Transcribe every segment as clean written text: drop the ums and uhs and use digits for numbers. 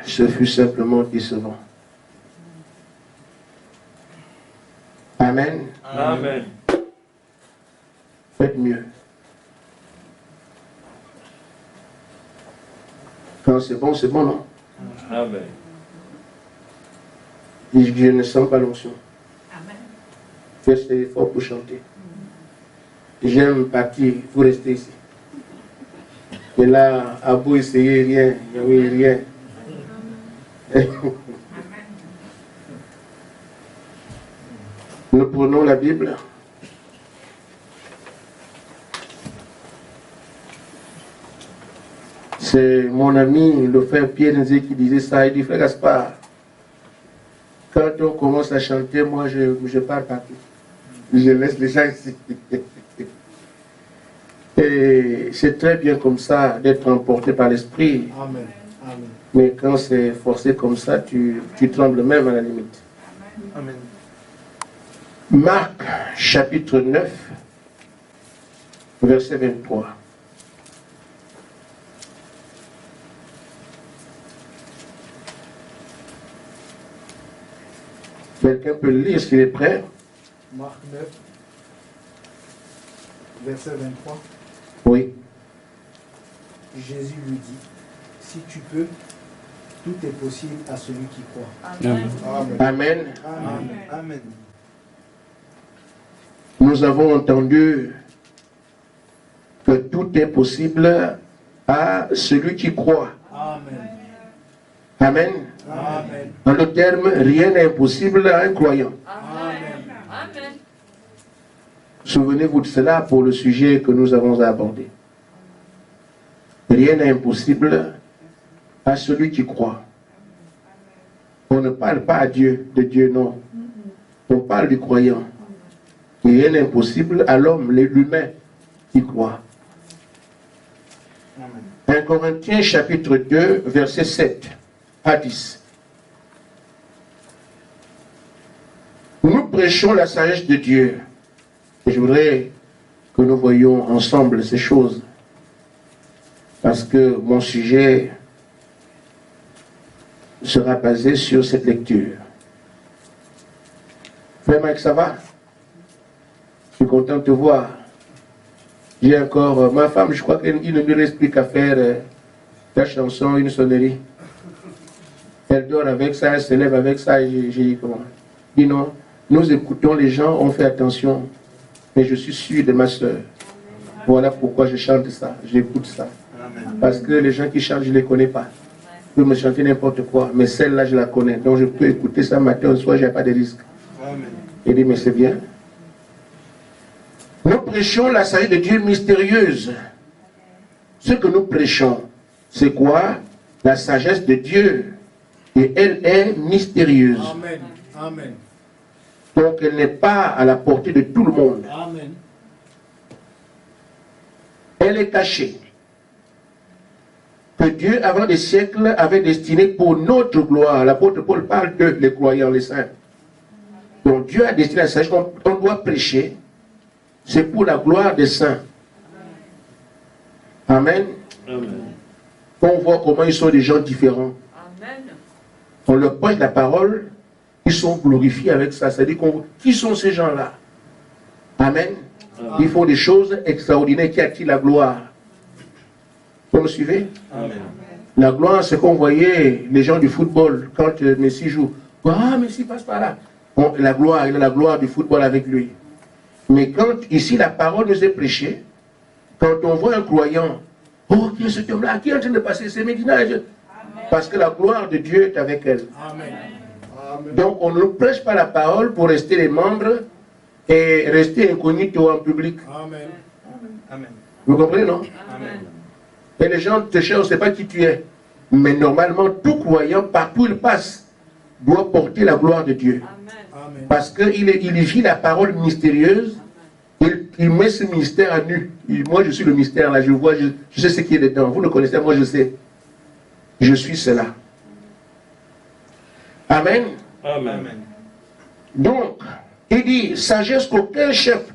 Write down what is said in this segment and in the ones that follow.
ce fut simplement décevant. Amen. Amen. Faites mieux. Quand c'est bon, non? Amen. Et je ne sens pas l'onction. Faites cet effort pour chanter. J'aime partir, vous restez ici. Et là, à vous essayer rien, oui, rien. Nous prenons la Bible. C'est mon ami, le frère Pierre Nzé, qui disait ça. Il dit, frère Gaspard, quand on commence à chanter, moi je pars partout. Je laisse les gens ici. Et c'est très bien comme ça d'être emporté par l'esprit. Amen. Amen. Mais quand c'est forcé comme ça, tu trembles même à la limite. Amen. Marc, chapitre 9, verset 23. Quelqu'un peut le lire s'il est prêt? Marc 9, verset 23. Oui. Jésus lui dit, si tu peux, tout est possible à celui qui croit. Amen. Amen. Amen. Amen. Amen. Nous avons entendu que tout est possible à celui qui croit. Amen. Amen. Amen. En d'autres termes, rien n'est impossible à un croyant. Amen. Amen. Souvenez-vous de cela pour le sujet que nous avons abordé. Rien n'est impossible à celui qui croit. On ne parle pas à Dieu, de Dieu, non. On parle du croyant. Et rien n'est impossible à l'homme, l'humain, qui croit. 1 Corinthiens chapitre 2, verset 7 à 10. Nous prêchons la sagesse de Dieu. Et je voudrais que nous voyions ensemble ces choses. Parce que mon sujet sera basé sur cette lecture. Frère Mike, ça va? Je suis content de te voir. J'ai encore... ma femme, je crois qu'il ne lui reste plus qu'à faire la chanson, une sonnerie. Elle dort avec ça, elle se lève avec ça. Et j'ai dit comment? Dis non, nous écoutons les gens, on fait attention. Mais je suis sûr de ma soeur. Voilà pourquoi je chante ça, j'écoute ça. Parce que les gens qui chantent, je ne les connais pas. Ils peuvent me chanter n'importe quoi, mais celle-là, je la connais. Donc je peux écouter ça matin au soir, je n'ai pas de risque. Il dit, mais c'est bien. Nous prêchons la sagesse de Dieu mystérieuse. Ce que nous prêchons, c'est quoi? La sagesse de Dieu. Et elle est mystérieuse. Amen. Amen. Donc elle n'est pas à la portée de tout le monde. Amen. Elle est cachée. Que Dieu, avant des siècles, avait destiné pour notre gloire. L'apôtre Paul parle de les croyants, les saints. Donc Dieu a destiné la sagesse qu'on doit prêcher. C'est pour la gloire des saints. Amen. Amen. On voit comment ils sont des gens différents. Amen. On leur prêche la parole, ils sont glorifiés avec ça. C'est-à-dire qui sont ces gens-là? Amen. Ils font des choses extraordinaires qui attirent la gloire. Vous me suivez? Amen. La gloire, c'est qu'on voyait les gens du football quand Messi joue. Ah, Messi passe par là. Bon, la gloire, il a la gloire du football avec lui. Mais quand ici la parole nous est prêchée, quand on voit un croyant, oh, qui est cet homme-là, qui est en train de passer ces Médina? Parce que la gloire de Dieu est avec elle. Amen. Amen. Donc on ne prêche pas la parole pour rester les membres et rester incognito en public. Amen. Amen. Vous comprenez, non? Amen. Et les gens te cherchent, on ne sait pas qui tu es. Mais normalement, tout croyant, partout où il passe, doit porter la gloire de Dieu. Amen. Parce qu'il vit la parole mystérieuse, il met ce mystère à nu. Moi, je suis le mystère, là, je vois, je sais ce qui est dedans. Vous le connaissez, moi, je sais. Je suis cela. Amen. Amen. Donc, il dit, sagesse aucun chef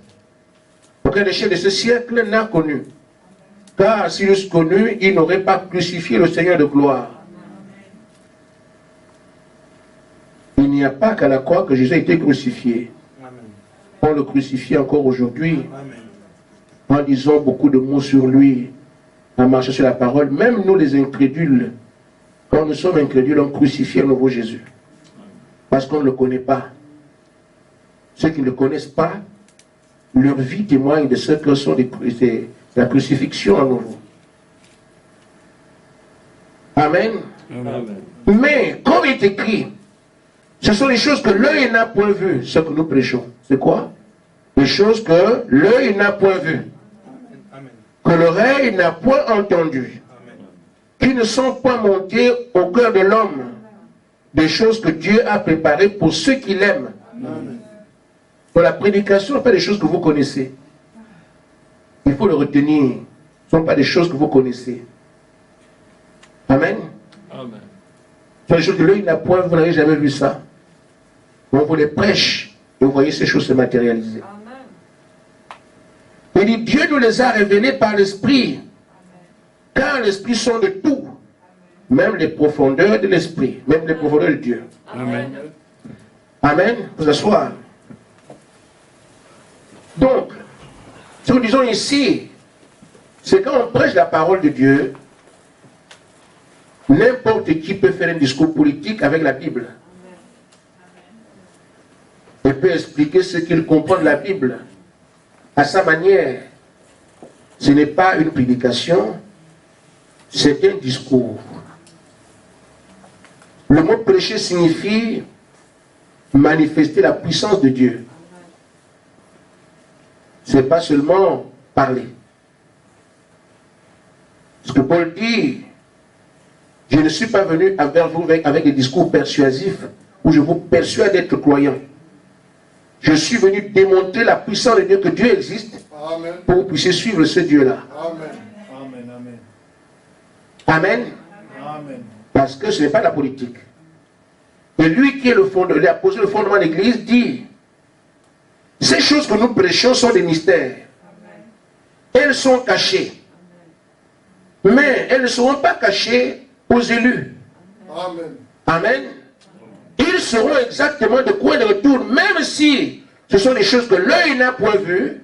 de ce siècle n'a connue. Car s'il eussent connu, il n'aurait pas crucifié le Seigneur de gloire. n'y a pas qu'à la croix que Jésus a été crucifié. Amen. On le crucifie encore aujourd'hui Amen. en disant beaucoup de mots sur lui, en marchant sur la parole. Même nous les incrédules, quand nous sommes incrédules, on crucifie le nouveau Jésus. Parce qu'on ne le connaît pas. Ceux qui ne le connaissent pas, leur vie témoigne de ce que sont la crucifixion à nouveau. Amen. Amen. Mais, comme il est écrit, ce sont les choses que l'œil n'a point vues, ce que nous prêchons. C'est quoi? Les choses que l'œil n'a point vues, Amen. que l'oreille n'a point entendues, Amen. qui ne sont pas montées au cœur de l'homme, des choses que Dieu a préparées pour ceux qui l'aiment. Amen. Pour la prédication, ce ne sont pas des choses que vous connaissez. Il faut le retenir. Ce ne sont pas des choses que vous connaissez. Amen. Amen. Ce sont des choses que l'œil n'a point, vous n'avez jamais vu ça. On vous les prêche et vous voyez ces choses se matérialiser. Il dit, Dieu nous les a révélées par l'Esprit. Car l'Esprit sont de tout. Même les profondeurs de l'Esprit. Même les profondeurs de Dieu. Amen. Amen. Vous asseoir. Donc, ce que nous disons ici, c'est quand on prêche la parole de Dieu, n'importe qui peut faire un discours politique avec la Bible. Il peut expliquer ce qu'il comprend de la Bible à sa manière. Ce n'est pas une prédication, c'est un discours. Le mot prêcher signifie manifester la puissance de Dieu. Ce n'est pas seulement parler. Ce que Paul dit, je ne suis pas venu vers vous avec des discours persuasifs où je vous persuade d'être croyant. Je suis venu démontrer la puissance de Dieu, que Dieu existe, Amen. pour que vous puissiez suivre ce Dieu-là. Amen. Amen. Amen. Amen. Amen. Parce que ce n'est pas la politique. Et lui qui est le fondement, il a posé le fondement de l'Église, dit, ces choses que nous prêchons sont des mystères. Elles sont cachées. Mais elles ne seront pas cachées aux élus. Amen. Amen. Ils sauront exactement de quoi ils retournent, même si ce sont des choses que l'œil n'a point vues,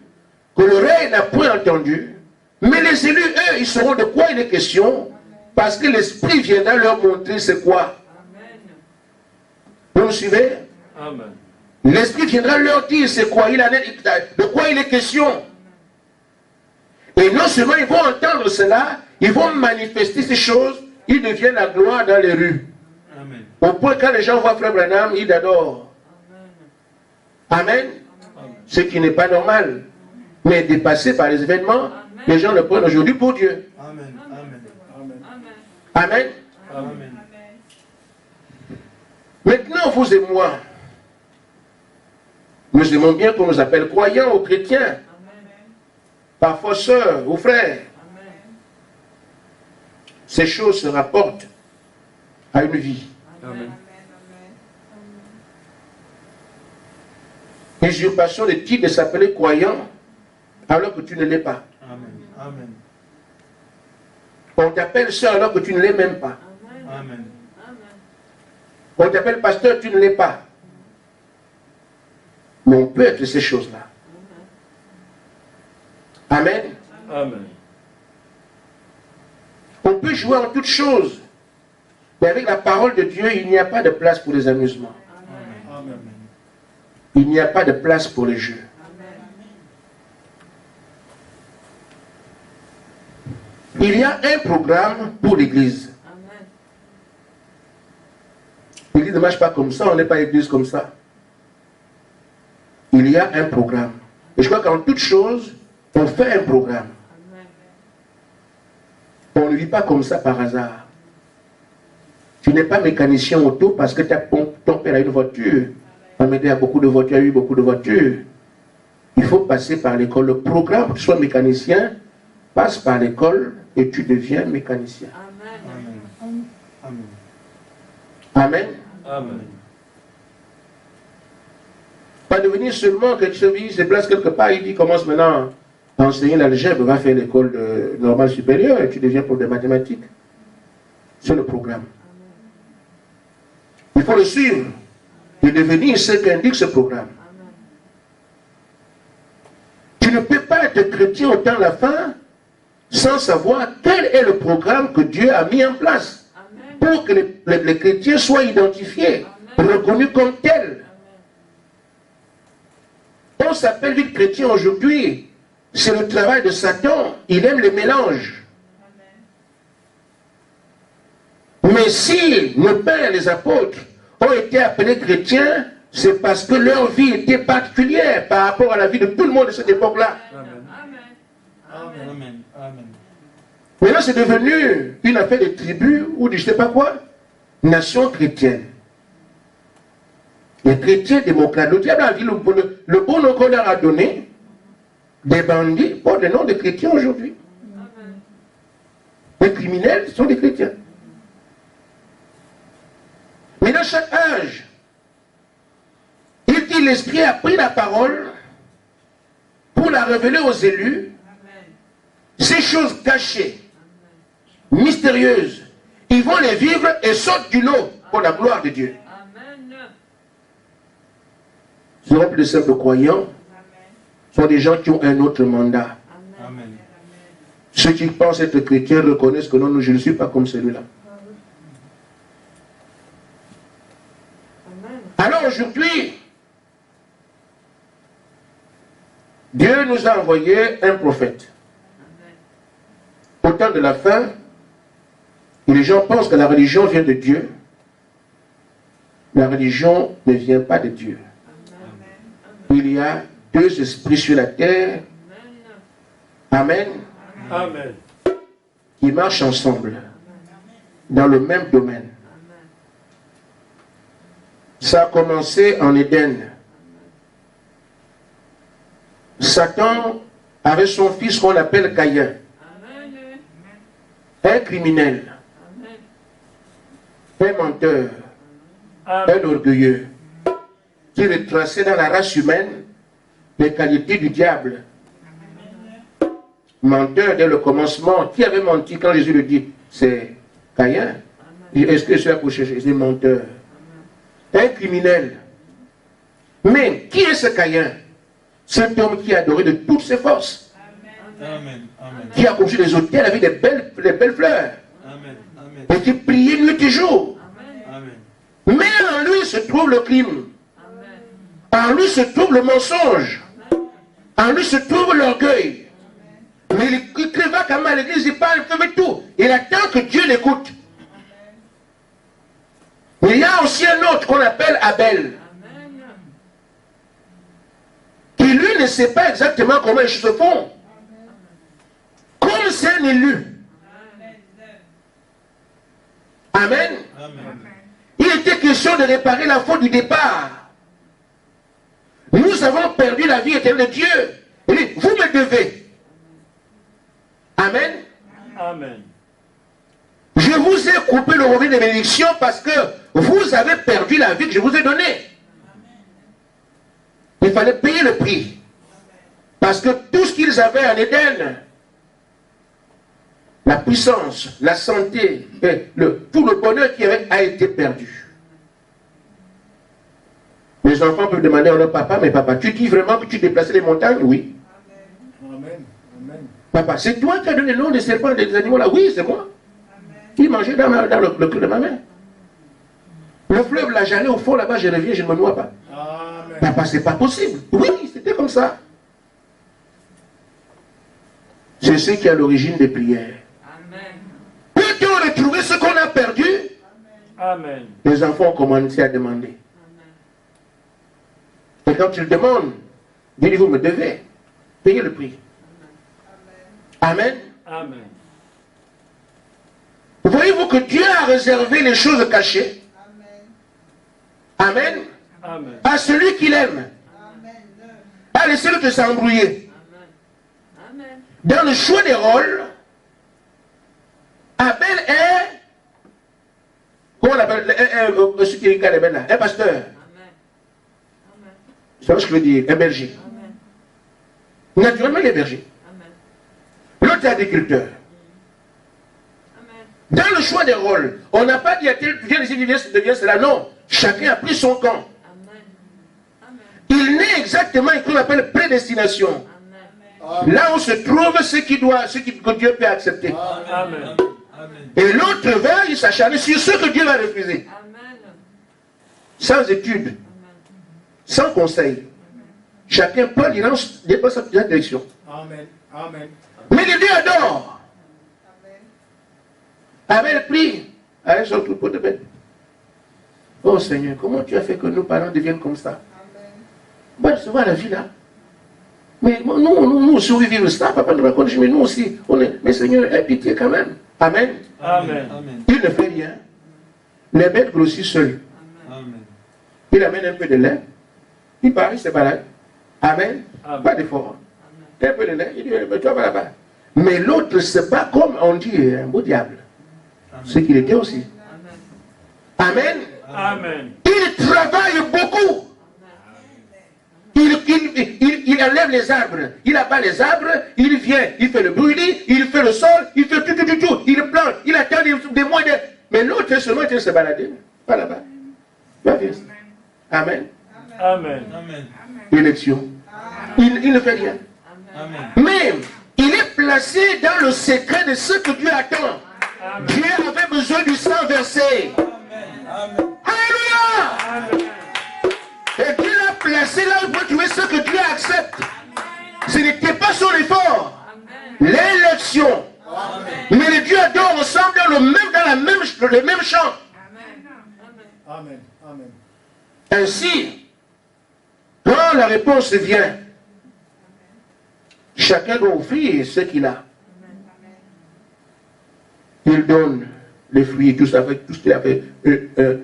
que l'oreille n'a point entendues. Mais les élus, eux, ils sauront de quoi il est question, parce que l'Esprit viendra leur montrer c'est quoi. Vous me suivez? Amen. L'Esprit viendra leur dire c'est quoi, de quoi il est question. Et non seulement ils vont entendre cela, ils vont manifester ces choses, ils deviennent la gloire dans les rues. Amen. Au point quand les gens voient Frère Branham, ils adorent. Amen. Ce qui n'est pas normal. Mais dépassé par les événements, les gens le prennent aujourd'hui pour Dieu. Amen. Amen. Amen. Amen. Amen. Maintenant, vous et moi, nous aimons bien qu'on nous appelle croyants ou chrétiens. Parfois sœurs ou frères. Ces choses se rapportent à une vie. Amen. Usurpation de titre de s'appeler croyant alors que tu ne l'es pas. Amen. Amen. On t'appelle sœur alors que tu ne l'es même pas. Amen. On t'appelle pasteur, tu ne l'es pas. Mais on peut être ces choses-là. Amen. Amen. On peut jouer en toutes choses. Mais avec la parole de Dieu, il n'y a pas de place pour les amusements. Amen. Il n'y a pas de place pour les jeux. Il y a un programme pour l'Église. L'Église ne marche pas comme ça, on n'est pas Église comme ça. Il y a un programme. Et je crois qu'en toute chose, on fait un programme. On ne vit pas comme ça par hasard. Tu n'es pas mécanicien auto parce que ton père a une voiture. Amédée a beaucoup de voitures, a eu beaucoup de voitures. Il faut passer par l'école. Le programme pour que tu sois mécanicien passe par l'école et tu deviens mécanicien. Amen. Amen. Amen. Amen. Pas devenir seulement que tu se place quelque part, il dit commence maintenant à enseigner l'algèbre, va faire l'école normale supérieure et tu deviens prof de mathématiques. C'est le programme. Il faut le suivre. de devenir ce qu'indique ce programme. Tu ne peux pas être chrétien au temps de la fin sans savoir quel est le programme que Dieu a mis en place pour que les chrétiens soient identifiés, reconnus comme tels. On s'appelle vite chrétien aujourd'hui. C'est le travail de Satan. Il aime les mélanges. Mais si nos pères, les apôtres, ont été appelés chrétiens, c'est parce que leur vie était particulière par rapport à la vie de tout le monde de cette époque-là. Maintenant, c'est devenu une affaire de tribu ou de je ne sais pas quoi. Nation chrétienne. Les chrétiens démocrates. Le diable a dit le bon nom qu'on leur a donné, des bandits portent le nom de chrétiens aujourd'hui. Les criminels sont des chrétiens. Mais dans chaque âge, il dit l'Esprit a pris la parole pour la révéler aux élus. Ces choses cachées, mystérieuses, ils vont les vivre et sautent du lot pour la gloire de Dieu. Ce ne sont plus de simples croyants, ce sont des gens qui ont un autre mandat. Amen. Ceux qui pensent être chrétiens reconnaissent que non, je ne suis pas comme celui-là. Alors aujourd'hui, Dieu nous a envoyé un prophète. Au temps de la fin, et les gens pensent que la religion vient de Dieu. La religion ne vient pas de Dieu. Il y a deux esprits sur la terre. Amen. Amen. Qui marchent ensemble dans le même domaine. Ça a commencé en Éden. Satan avait son fils qu'on appelle Caïn. Un criminel. Un menteur. Un orgueilleux. Qui retraçait dans la race humaine les qualités du diable. Menteur dès le commencement. Qui avait menti quand Jésus le dit? C'est Caïn. Est-ce que c'est pour chercher? C'est menteur. Un criminel. Mais qui est ce Caïn? Cet homme qui a adoré de toutes ses forces. Amen. Amen. Qui a construit des hôtels avec des belles fleurs. Amen. Amen. Et qui priait nuit et jour. Amen. Mais en lui se trouve le crime. En lui se trouve le mensonge. En lui se trouve l'orgueil. Mais il creva quand même à l'église, il parle, il fait tout. Il attend que Dieu l'écoute. Mais il y a aussi un autre qu'on appelle Abel. Qui lui ne sait pas exactement comment les choses se font. Comme c'est un élu. Amen. Amen. Il était question de réparer la faute du départ. Nous avons perdu la vie éternelle de Dieu. Il dit, vous me devez. Amen. Amen. Je vous ai coupé le revenu de bénédiction parce que vous avez perdu la vie que je vous ai donnée. Il fallait payer le prix. Parce que tout ce qu'ils avaient en Éden, la puissance, la santé, et tout le bonheur qu'il y avait a été perdu. Les enfants peuvent demander à leur papa, mais papa, tu dis vraiment que tu déplaçais les montagnes? Oui. Amen. Amen. Papa, c'est toi qui as donné le nom des serpents et des animaux là? Oui, c'est moi. Qui mangeait dans le creux de ma main. Le fleuve là, j'allais au fond là-bas, je reviens, je ne me noie pas. Amen. Papa, c'est pas possible. Oui, c'était comme ça. C'est ce qui est à l'origine des prières. Peut-on retrouver ce qu'on a perdu? Amen. Les enfants ont commencé à demander. Et quand ils demandent, Dieu dit, vous me devez. Payez le prix. Amen. Amen. Voyez-vous que Dieu a réservé les choses cachées. Amen. Amen. À celui qu'il aime. À laisser l'autre s'embrouiller. Dans le choix des rôles, Abel est, comment on appelle, ce qui est là, un pasteur. C'est ce que je veux dire, un berger. Naturellement, il est berger. L'autre est agriculteur. Dans le choix des rôles, on n'a pas dit à tel, viens ici, viens cela. Non, chacun a pris son camp. exactement ce qu'on appelle prédestination. Là où se trouve ce que Dieu peut accepter. Amen. Et l'autre va, il s'acharne sur ce que Dieu va refuser. Sans étude, sans conseil. Chacun prend dépend sa direction. Amen. Amen. Mais les deux adorent. Abel prie avec son troupeau de bêtes. Oh Seigneur, comment tu as fait que nos parents deviennent comme ça? On va recevoir la vie là. Mais nous aussi, on veut vivre ça. Papa nous raconte, mais nous aussi, mais Seigneur, aie pitié quand même. Amen. Amen. Il ne fait rien. Les bêtes grossissent seules. Amen. Il amène un peu de lait. Il part, il se balade. Amen. Amen. Pas d'effort. Un peu de lait. Il dit, mais toi, va là-bas. Mais l'autre se bat comme on dit, un beau diable. Ce qu'il était aussi. Amen. Amen. Il travaille beaucoup. Il enlève les arbres, il abat les arbres, il vient, il fait le brûlis, il fait le sol, il fait tout. Il plante, il attend des mois. Mais l'autre seulement il se balader. Pas là-bas. Va bien. Amen. Amen. Élection. Il ne fait rien. Amen. Mais il est placé dans le secret de ce que Dieu attend. Amen. Dieu avait besoin du sang versé. Alléluia. Et Dieu l'a placé là où il peut trouver ce que Dieu accepte. Ce n'était pas son effort. L'élection. Mais les dieux adorent ensemble dans le même champ. Amen. Amen. Ainsi, quand la réponse vient, chacun doit offrir ce qu'il a. Il donne les fruits, tout ça, avec tout ce qu'il a fait,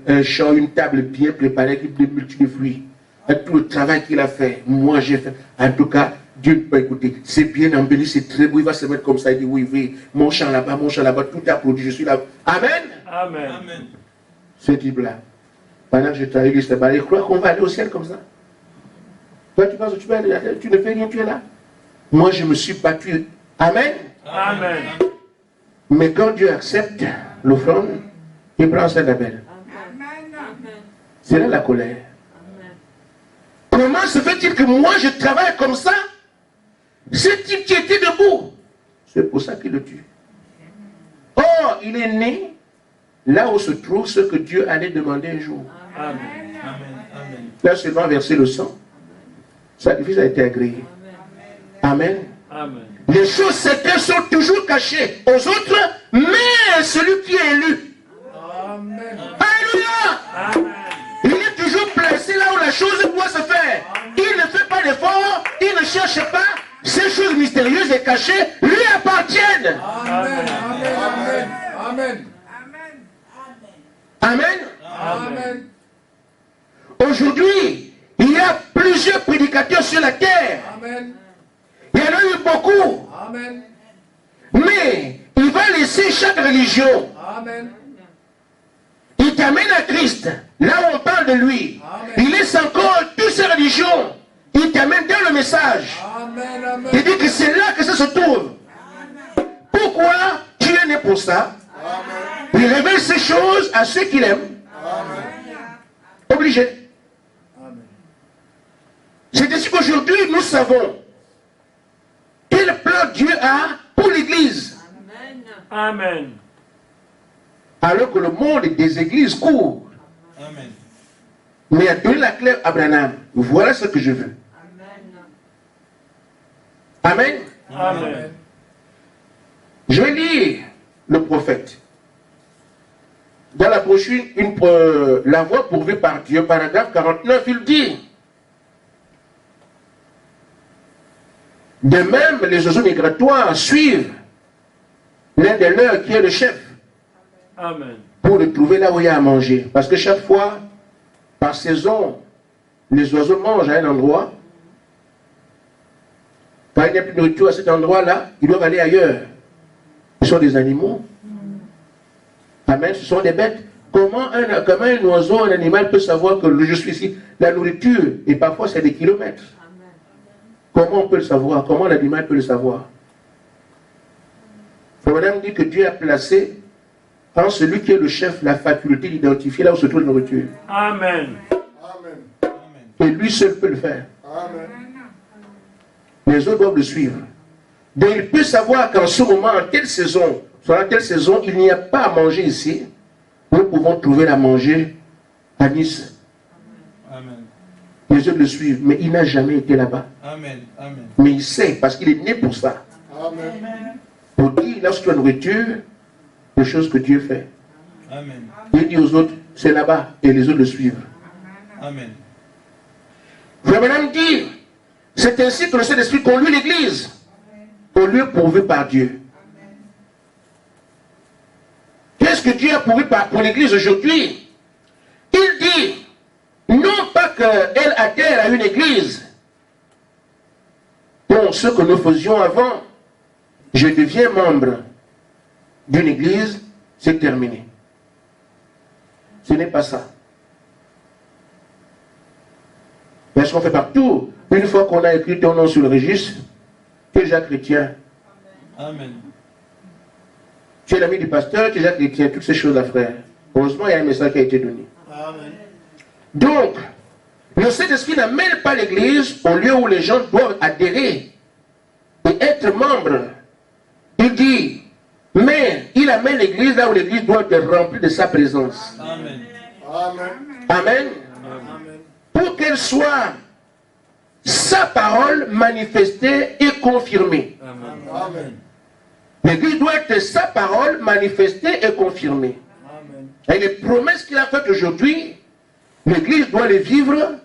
un champ, une table bien préparée qui multiplie les fruits. Avec tout le travail qu'il a fait, moi j'ai fait. En tout cas, Dieu ne peut pas écouter. C'est bien embelli, c'est très beau. Il va se mettre comme ça, il dit oui, mon champ là-bas, tout est applaudi, je suis là. Amen. Amen. Ce type-là, pendant que je travaille, il croit qu'on va aller au ciel comme ça. Toi, tu penses que tu vas aller, tu ne fais rien, tu es là. Moi, je me suis battu. Amen. Amen. Mais quand Dieu accepte l'offrande, il prend ça d'Abel. C'est là la colère. Comment se fait-il que moi je travaille comme ça? Ce type qui était debout, c'est pour ça qu'il le tue. Or, il est né là où se trouve ce que Dieu allait demander un jour. Amen. Là seulement verser le sang. Le sacrifice a été agréé. Amen. Amen. Les choses secrètes sont toujours cachées aux autres, mais celui qui est élu. Amen. Alléluia. Amen. Il est toujours placé là où la chose doit se faire. Il ne fait pas d'effort, il ne cherche pas. Ces choses mystérieuses et cachées lui appartiennent. Amen. Amen. Amen. Amen. Amen. Aujourd'hui, il y a plusieurs prédicateurs sur la terre. Amen. Il y en a eu beaucoup. Amen. Mais il va laisser chaque religion. Amen. Il t'amène à Christ. Là où on parle de lui. Amen. Il laisse encore toutes ces religions. Il t'amène dans le message. Amen. Amen. Il dit que c'est là que ça se trouve. Pourquoi tu es né pour ça? Il révèle ces choses à ceux qu'il aime. Obligé. Amen. C'est ainsi qu'aujourd'hui nous savons quel plan Dieu a pour l'Église. Amen. Alors que le monde des églises court. Amen. Mais il a donné la clé à Abraham. Voilà ce que je veux. Amen. Amen. Je vais lire le prophète. Dans la brochure, la voie pourvue par Dieu, paragraphe 49, il dit: de même, les oiseaux migratoires suivent l'un de leurs qui est le chef. Amen. Pour le trouver là où il y a à manger. Parce que chaque fois, par saison, les oiseaux mangent à un endroit. Quand il n'y a plus de nourriture à cet endroit-là, ils doivent aller ailleurs. Ce sont des animaux. Amen, ce sont des bêtes. Comment un oiseau, un animal peut savoir que je suis ici? La nourriture, et parfois c'est des kilomètres. Comment on peut le savoir? Comment l'animal peut le savoir? Madame dit que Dieu a placé en celui qui est le chef la faculté d'identifier là où se trouve la nourriture. Amen. Amen. Et lui seul peut le faire. Les autres doivent le suivre. Donc il peut savoir qu'en ce moment, en telle saison, il n'y a pas à manger ici. Nous pouvons trouver à manger à Nice. Amen. Les autres le suivent, mais il n'a jamais été là-bas. Amen. Amen. Mais il sait, parce qu'il est né pour ça. Amen. Pour dire, lorsque tu as nourriture, les choses que Dieu fait. Amen. Il dit aux autres, c'est là-bas, et les autres le suivent. Amen. Frère Branham dit, c'est ainsi que le Saint-Esprit conduit l'Église au lieu pourvu par Dieu. Qu'est-ce que Dieu a pourvu pour l'Église aujourd'hui? Il dit, non pas qu'elle adhère à une Église. Bon, ce que nous faisions avant, je deviens membre d'une Église, c'est terminé. Ce n'est pas ça. Parce qu'on fait partout. Une fois qu'on a écrit ton nom sur le registre, tu es déjà chrétien. Amen. Tu es l'ami du pasteur, tu es déjà chrétien. Toutes ces choses-là, frère. Heureusement, il y a un message qui a été donné. Amen. Donc, le Saint-Esprit n'amène pas l'Église au lieu où les gens doivent adhérer et être membres. Il dit, mais il amène l'Église là où l'Église doit être remplie de sa présence. Amen. Amen. Amen. Amen. Pour qu'elle soit sa parole manifestée et confirmée. Amen. Amen. L'Église doit être sa parole manifestée et confirmée. Amen. Et les promesses qu'il a faites aujourd'hui, l'Église doit les vivre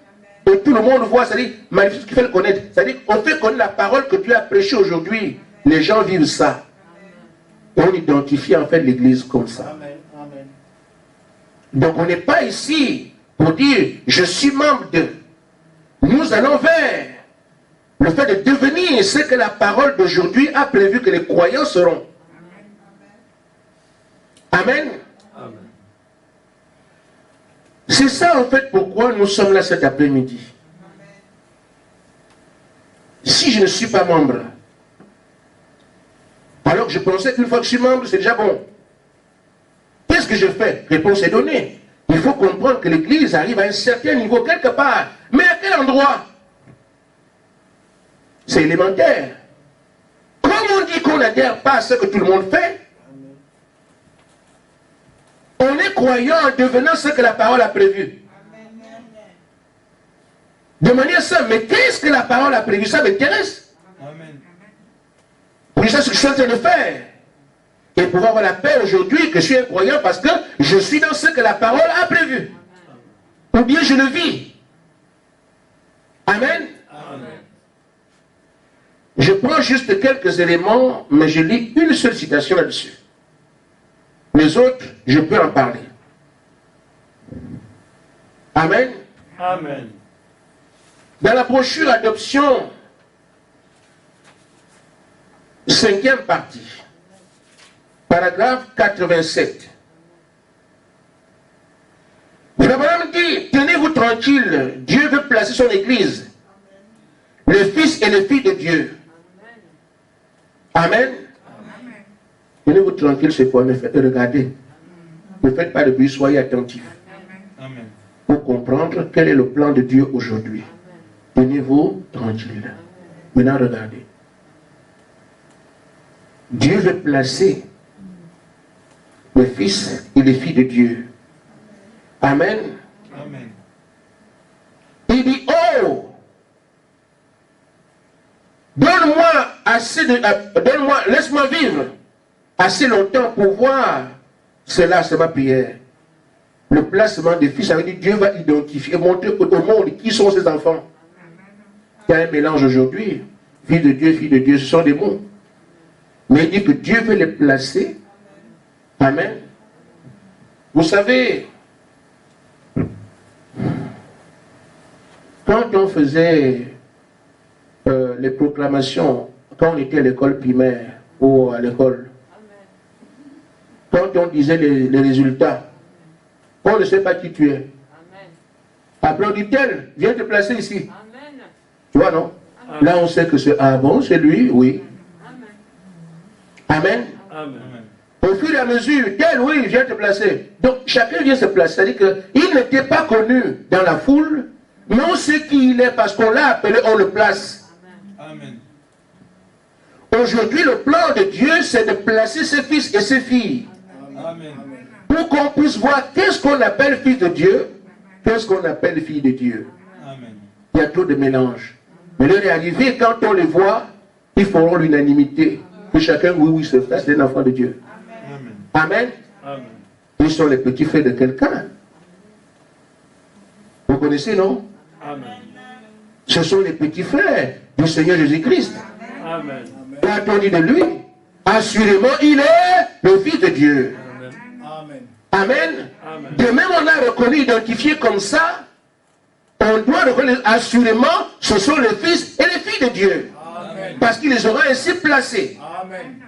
et tout le monde voit, c'est-à-dire, manifeste ce qu'il fait le connaître. C'est-à-dire, on fait connaître la parole que Dieu a prêchée aujourd'hui. Les gens vivent ça. Et on identifie en fait l'Église comme ça. Amen. Amen. Donc on n'est pas ici pour dire, je suis membre de. Nous allons vers le fait de devenir ce que la parole d'aujourd'hui a prévu que les croyants seront. Amen. Amen. C'est ça en fait pourquoi nous sommes là cet après-midi. Si je ne suis pas membre, alors que je pensais qu'une fois que je suis membre, c'est déjà bon. Qu'est-ce que je fais? Réponse est donnée. Il faut comprendre que l'Église arrive à un certain niveau quelque part. Mais à quel endroit? C'est élémentaire. Comme on dit qu'on n'adhère pas à ce que tout le monde fait, on est croyant en devenant ce que la parole a prévu. De manière simple, mais qu'est-ce que la parole a prévu? Ça m'intéresse. Amen. Oui, ça, c'est ce que je suis en train de faire. Et pouvoir avoir la paix aujourd'hui que je suis un croyant parce que je suis dans ce que la parole a prévu. Ou bien je le vis. Amen. Amen. Je prends juste quelques éléments, mais je lis une seule citation là-dessus. Les autres, je peux en parler. Amen. Amen. Dans la brochure Adoption, 5e partie, paragraphe 87. Abraham dit, tenez-vous tranquille, Dieu veut placer son église, le Fils et les filles de Dieu. Amen. Tenez-vous tranquille, c'est quoi? Regardez. Ne faites pas de bruit, soyez attentifs. Amen. Pour comprendre quel est le plan de Dieu aujourd'hui. Tenez-vous tranquille. Maintenant, regardez. Dieu veut placer les fils et les filles de Dieu. Amen. Amen. Il dit, oh, donne-moi assez de... donne-moi, laisse-moi vivre assez longtemps pour voir cela, c'est ma prière. Le placement des fils, ça veut dire Dieu va identifier, montrer au monde qui sont ses enfants. Il y a un mélange aujourd'hui. Fils de Dieu, ce sont des mots. Mais il dit que Dieu veut les placer. Amen. Vous savez, quand on faisait les proclamations, quand on était à l'école primaire ou à l'école, quand on disait les résultats, on ne sait pas qui tu es. Après on dit tel, viens te placer ici. Tu vois, non? Là on sait que c'est, ah bon, c'est lui, oui. Amen. Amen. Au fur et à mesure, tel, oui, viens te placer. Donc chacun vient se placer. C'est-à-dire qu'il n'était pas connu dans la foule, Non ce qu'il est, parce qu'on l'a appelé, on le place. Amen. Aujourd'hui, le plan de Dieu, c'est de placer ses fils et ses filles. Amen. Pour qu'on puisse voir qu'est-ce qu'on appelle fils de Dieu, qu'est-ce qu'on appelle fille de Dieu. Amen. Il y a trop de mélange. Mais l'heure est arrivée, quand on les voit, ils feront l'unanimité. Que chacun, oui, c'est ça, c'est un enfant de Dieu. Amen. Amen. Amen. Ils sont les petits frères de quelqu'un. Vous connaissez, non? Amen. Ce sont les petits frères du Seigneur Jésus-Christ. Amen. Quand on dit de lui, assurément, il est le Fils de Dieu. Amen. Amen. Amen. De même, on a reconnu, identifié comme ça, on doit reconnaître assurément, ce sont les fils et les filles de Dieu. Amen. Parce qu'il les aura ainsi placés. Amen.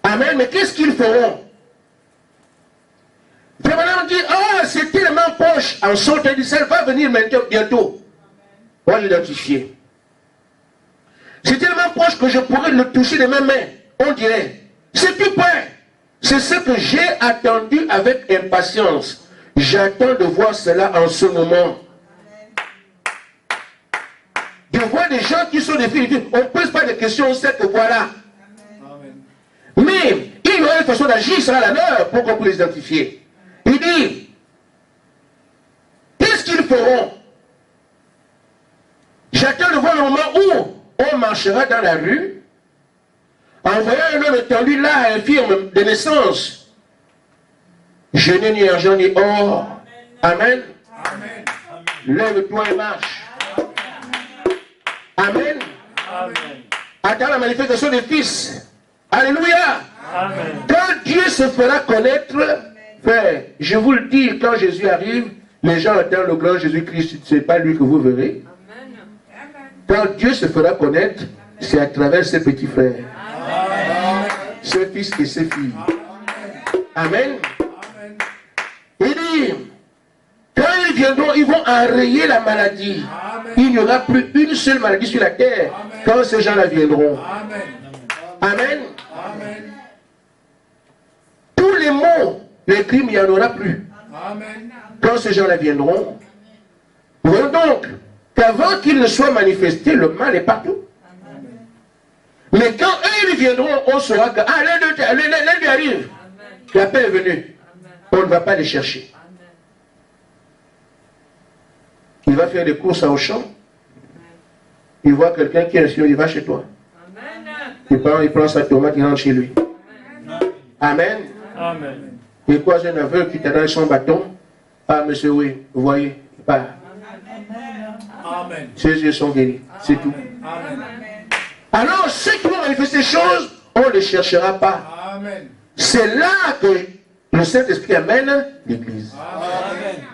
Amen. Mais qu'est-ce qu'ils feront? Maintenant, on dit, oh, c'est tellement proche. En sortant, il dit, ça va venir maintenant, bientôt. On va l'identifier. C'est tellement proche que je pourrais le toucher de mes mains. On dirait, c'est tout près. C'est ce que j'ai attendu avec impatience. J'attends de voir cela en ce moment. De voir des gens qui sont des filles. On ne pose pas de questions, on sait que voilà. Mais il y aura une façon d'agir, sera la leur pour qu'on puisse les identifier. Il dit, qu'est-ce qu'ils feront? J'attends de voir le moment où on marchera dans la rue, en voyant un homme étendu là, infirme de naissance. Je n'ai ni argent ni or. Amen. Amen. Lève-toi et marche. Amen. Amen. Attends la manifestation des fils. Alléluia. Amen. Quand Dieu se fera connaître, frère, je vous le dis, quand Jésus arrive, les gens attendent le grand Jésus-Christ, ce n'est pas lui que vous verrez. Quand Dieu se fera connaître, c'est à travers ses petits frères, ses fils et ses filles. Amen. Il dit, quand ils viendront, ils vont enrayer la maladie. Il n'y aura plus une seule maladie sur la terre quand ces gens-là viendront. Amen. Tous les maux, les crimes, il n'y en aura plus. Quand ces gens-là viendront. Voyons donc qu'avant qu'il ne soit manifesté, le mal est partout. Mais quand eux ils viendront, on saura que l'un lui arrive. La paix est venue. On ne va pas les chercher. Il va faire des courses à Auchan. Il voit quelqu'un qui est insulte, il va chez toi. Il prend sa tomate, il rentre chez lui. Amen. Amen. Il croise un aveugle qui t'a donné son bâton. Ah, monsieur, oui, vous voyez, il part. Amen. Ses yeux sont guéris, c'est tout. Amen. Alors, ceux qui vont manifester ces choses, on ne les cherchera pas. Amen. C'est là que le Saint-Esprit amène l'Église. Amen.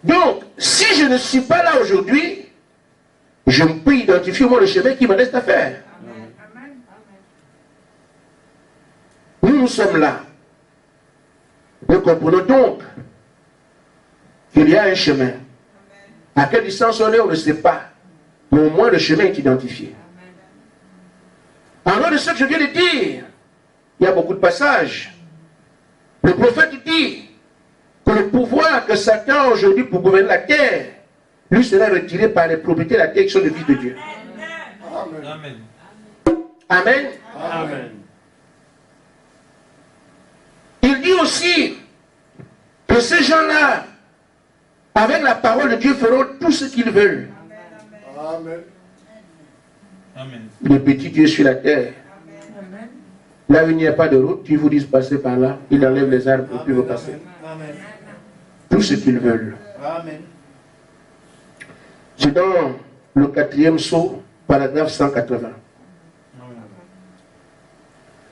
Donc, si je ne suis pas là aujourd'hui, je peux identifier moi le chemin qui me reste à faire. Nous sommes là. Nous comprenons donc qu'il y a un chemin. À quelle distance on est, on ne sait pas. Mais au moins le chemin est identifié. En dehors de ce que je viens de dire, il y a beaucoup de passages. Le prophète dit que le pouvoir que Satan a aujourd'hui pour gouverner la terre, lui sera retiré par les propriétés de la terre qui sont les fils de Dieu. Amen. Amen. Amen. Il dit aussi que ces gens-là, avec la parole de Dieu, feront tout ce qu'ils veulent. Amen. Amen. Les petits dieux sur la terre. Là où il n'y a pas de route, ils vous disent passer par là. Ils enlèvent les arbres et puis vous passez. Amen. Tout ce qu'ils veulent. Amen. C'est dans le 4e sceau, paragraphe 180.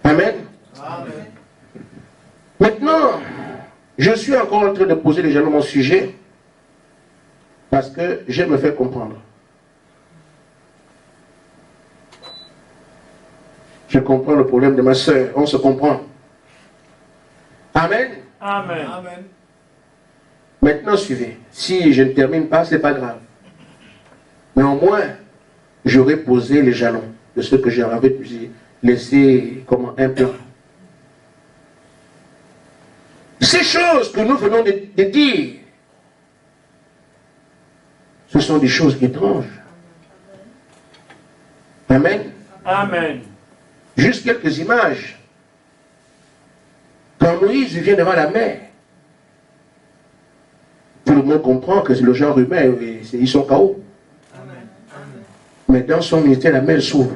Amen. Amen. Maintenant, je suis encore en train de poser les jalons mon sujet parce que je me fais comprendre. Je comprends le problème de ma soeur. On se comprend. Amen. Amen. Maintenant, suivez. Si je ne termine pas, ce n'est pas grave. Mais au moins, j'aurai posé les jalons de ce que j'avais laissé comme un plan. Ces choses que nous venons de dire, Ce sont des choses étranges. Amen. Amen. Juste quelques images. Quand Moïse vient devant la mer, tout le monde comprend que le genre humain, ils sont KO. Mais dans son ministère, la mer s'ouvre.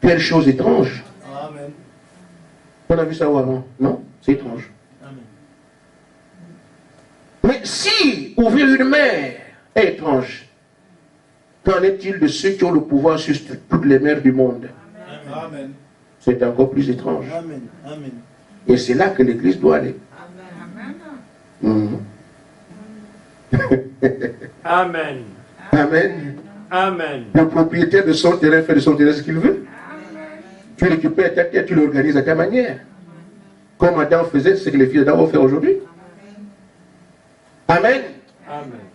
Quelle chose étrange. Amen. On a vu ça avant? Non? C'est étrange. Amen. Mais si ouvrir une mer est étrange, qu'en est-il de ceux qui ont le pouvoir sur toutes les mers du monde? Amen. C'est encore plus étrange. Amen. Amen. Et c'est là que l'Église doit aller. Mhm. Amen. Amen. Amen. Le propriétaire de son terrain fait de son terrain ce qu'il veut. Tu récupères ta terre, tu l'organises à ta manière. Comme Adam faisait, c'est ce que les fils d'Adam vont faire aujourd'hui. Amen. Amen.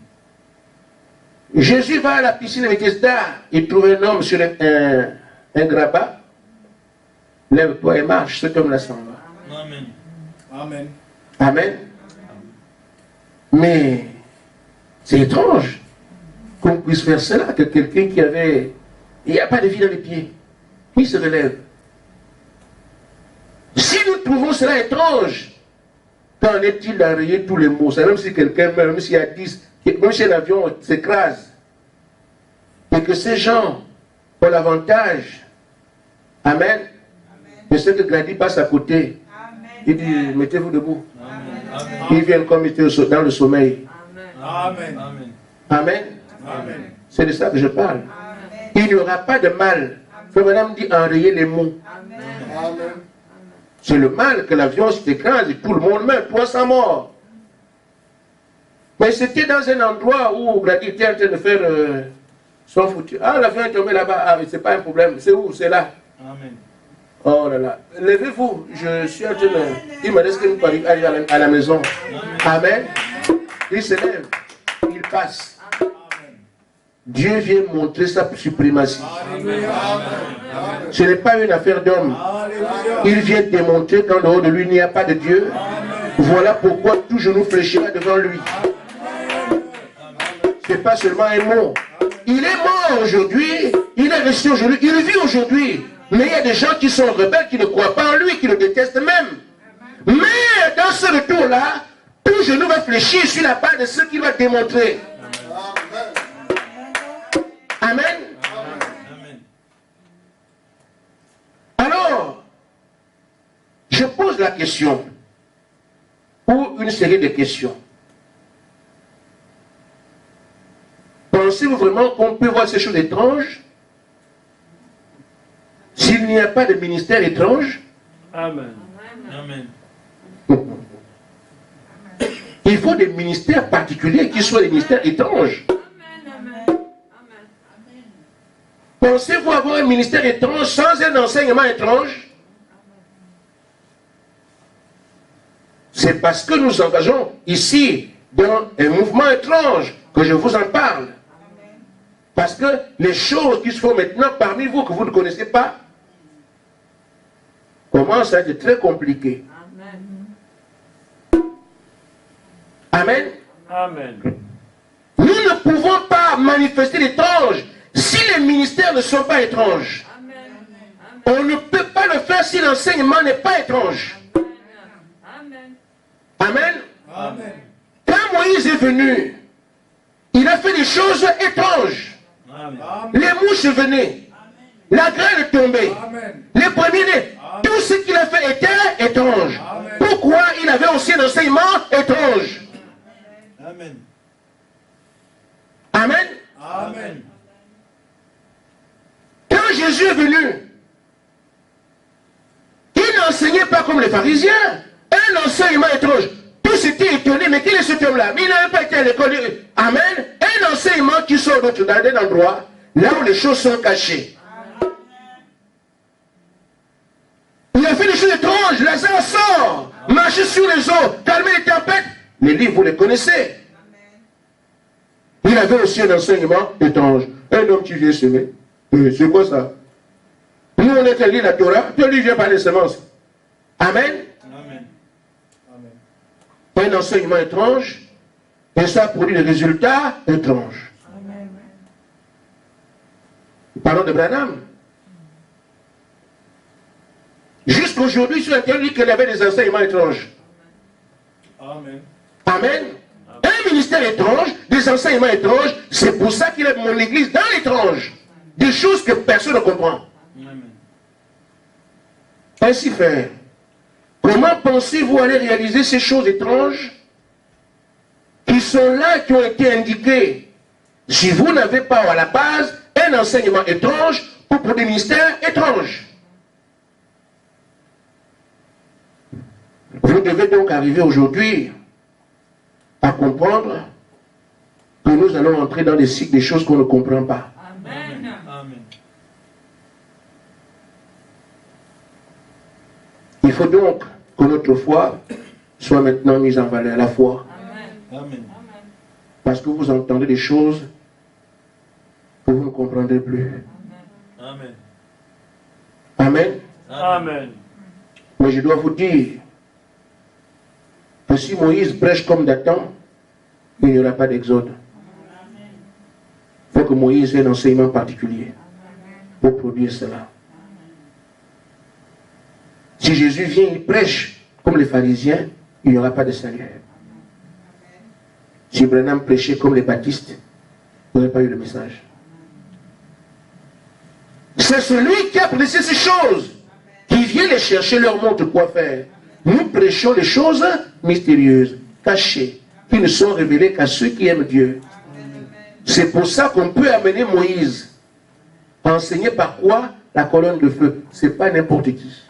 Jésus va à la piscine de Bethesda. Il trouve un homme sur un grabat. Lève-toi et marche. Cet homme-là s'en va. Amen. Amen. Amen. Mais c'est étrange qu'on puisse faire cela, que quelqu'un qui avait... Il n'y a pas de vie dans les pieds. Il se relève. Si nous trouvons cela étrange, qu'en est-il d'enrayer tous les mots? C'est même si quelqu'un meurt, même s'il y a 10, même si l'avion s'écrase, et que ces gens ont l'avantage, amen, de ce que Grady passe à côté. Il dit, mettez-vous debout. Amen. Ils viennent comme ils étaient dans le sommeil. Amen. Amen. Amen. Amen. C'est de ça que je parle. Il n'y aura pas de mal. Frère Madame dit enrayer les mots. Amen. C'est le mal que l'avion s'écrase et tout le monde meurt, 300 morts. Mais c'était dans un endroit où Grady était en train de faire son foutu. Ah, l'avion est tombé là-bas. Ah, mais c'est pas un problème. C'est où? C'est là. Amen. Oh là là. Levez-vous. Je suis en train de... Il me laisse que nous arriver à la maison. Amen. Il se lève. Il passe. Dieu vient montrer sa suprématie. Alléluia. Ce n'est pas une affaire d'homme. Alléluia. Il vient démontrer qu'en dehors de lui, il n'y a pas de Dieu. Voilà pourquoi tout genou fléchira devant lui. Ce n'est pas seulement un mot. Il est mort aujourd'hui. Il est resté aujourd'hui. Il vit aujourd'hui. Mais il y a des gens qui sont rebelles, qui ne croient pas en lui, qui le détestent même. Mais dans ce retour-là, tout genou va fléchir sur la part de ce qu'il va démontrer. Amen. Amen. Alors, je pose la question, ou une série de questions. Pensez-vous vraiment qu'on peut voir ces choses étranges s'il n'y a pas de ministère étrange? Amen. Amen. Il faut des ministères particuliers qui soient des ministères étranges. Pensez-vous avoir un ministère étrange sans un enseignement étrange? C'est parce que nous engageons ici dans un mouvement étrange que je vous en parle. Parce que les choses qui se font maintenant parmi vous que vous ne connaissez pas commencent à être très compliquées. Amen. Amen. Nous ne pouvons pas manifester l'étrange si les ministères ne sont pas étranges. On ne peut pas le faire si l'enseignement n'est pas étrange. Amen. Amen. Quand Moïse est venu, il a fait des choses étranges. Amen. Les mouches venaient. La graine tombait. Amen. Les premiers-nés. Tout ce qu'il a fait était étrange. Amen. Pourquoi il avait aussi un enseignement étrange? Amen. Amen. Amen. Quand Jésus est venu, il n'enseignait pas comme les pharisiens. Un enseignement étrange. Tous étaient étonnés, mais quel est cet homme-là? Mais il n'avait pas été à l'école. Amen. Un enseignement qui sort dans un endroit, là où les choses sont cachées. Il a fait des choses étranges. Lazare sort, marcher sur les eaux, calmer les tempêtes. Les livres, vous les connaissez. Il avait aussi un enseignement étrange. Un homme qui vient semer. C'est quoi ça? Nous, on est lire la Torah, puis lui vient par les semences. Amen. Amen. Amen. Un enseignement étrange. Et ça produit des résultats étranges. Parlons de Branham. Jusqu'aujourd'hui, sur Internet, il dit qu'il y avait des enseignements étranges. Amen. Amen. Un ministère étrange, des enseignements étranges, c'est pour ça qu'il a mon église dans l'étrange. Des choses que personne ne comprend. Amen. Ainsi faire. Comment pensez-vous aller réaliser ces choses étranges qui sont là, qui ont été indiquées? Si vous n'avez pas à la base un enseignement étrange pour des ministères étranges. Vous devez donc arriver aujourd'hui à comprendre que nous allons entrer dans des cycles, des choses qu'on ne comprend pas. Amen. Amen. Il faut donc que notre foi soit maintenant mise en valeur, la foi. Amen. Parce que vous entendez des choses que vous ne comprendrez plus. Amen. Amen. Amen. Mais je dois vous dire que si Moïse prêche comme Dathan, il n'y aura pas d'exode. Il faut que Moïse ait un enseignement particulier pour produire cela. Si Jésus vient, il prêche comme les pharisiens, il n'y aura pas de salut. Si Branham prêchait comme les baptistes, il n'y aurait pas eu le message. C'est celui qui a prêché ces choses qui vient les chercher, leur montre quoi faire. Nous prêchons les choses mystérieuses, cachées, qui ne sont révélées qu'à ceux qui aiment Dieu. C'est pour ça qu'on peut amener Moïse à enseigner par quoi? La colonne de feu. Ce n'est pas n'importe qui.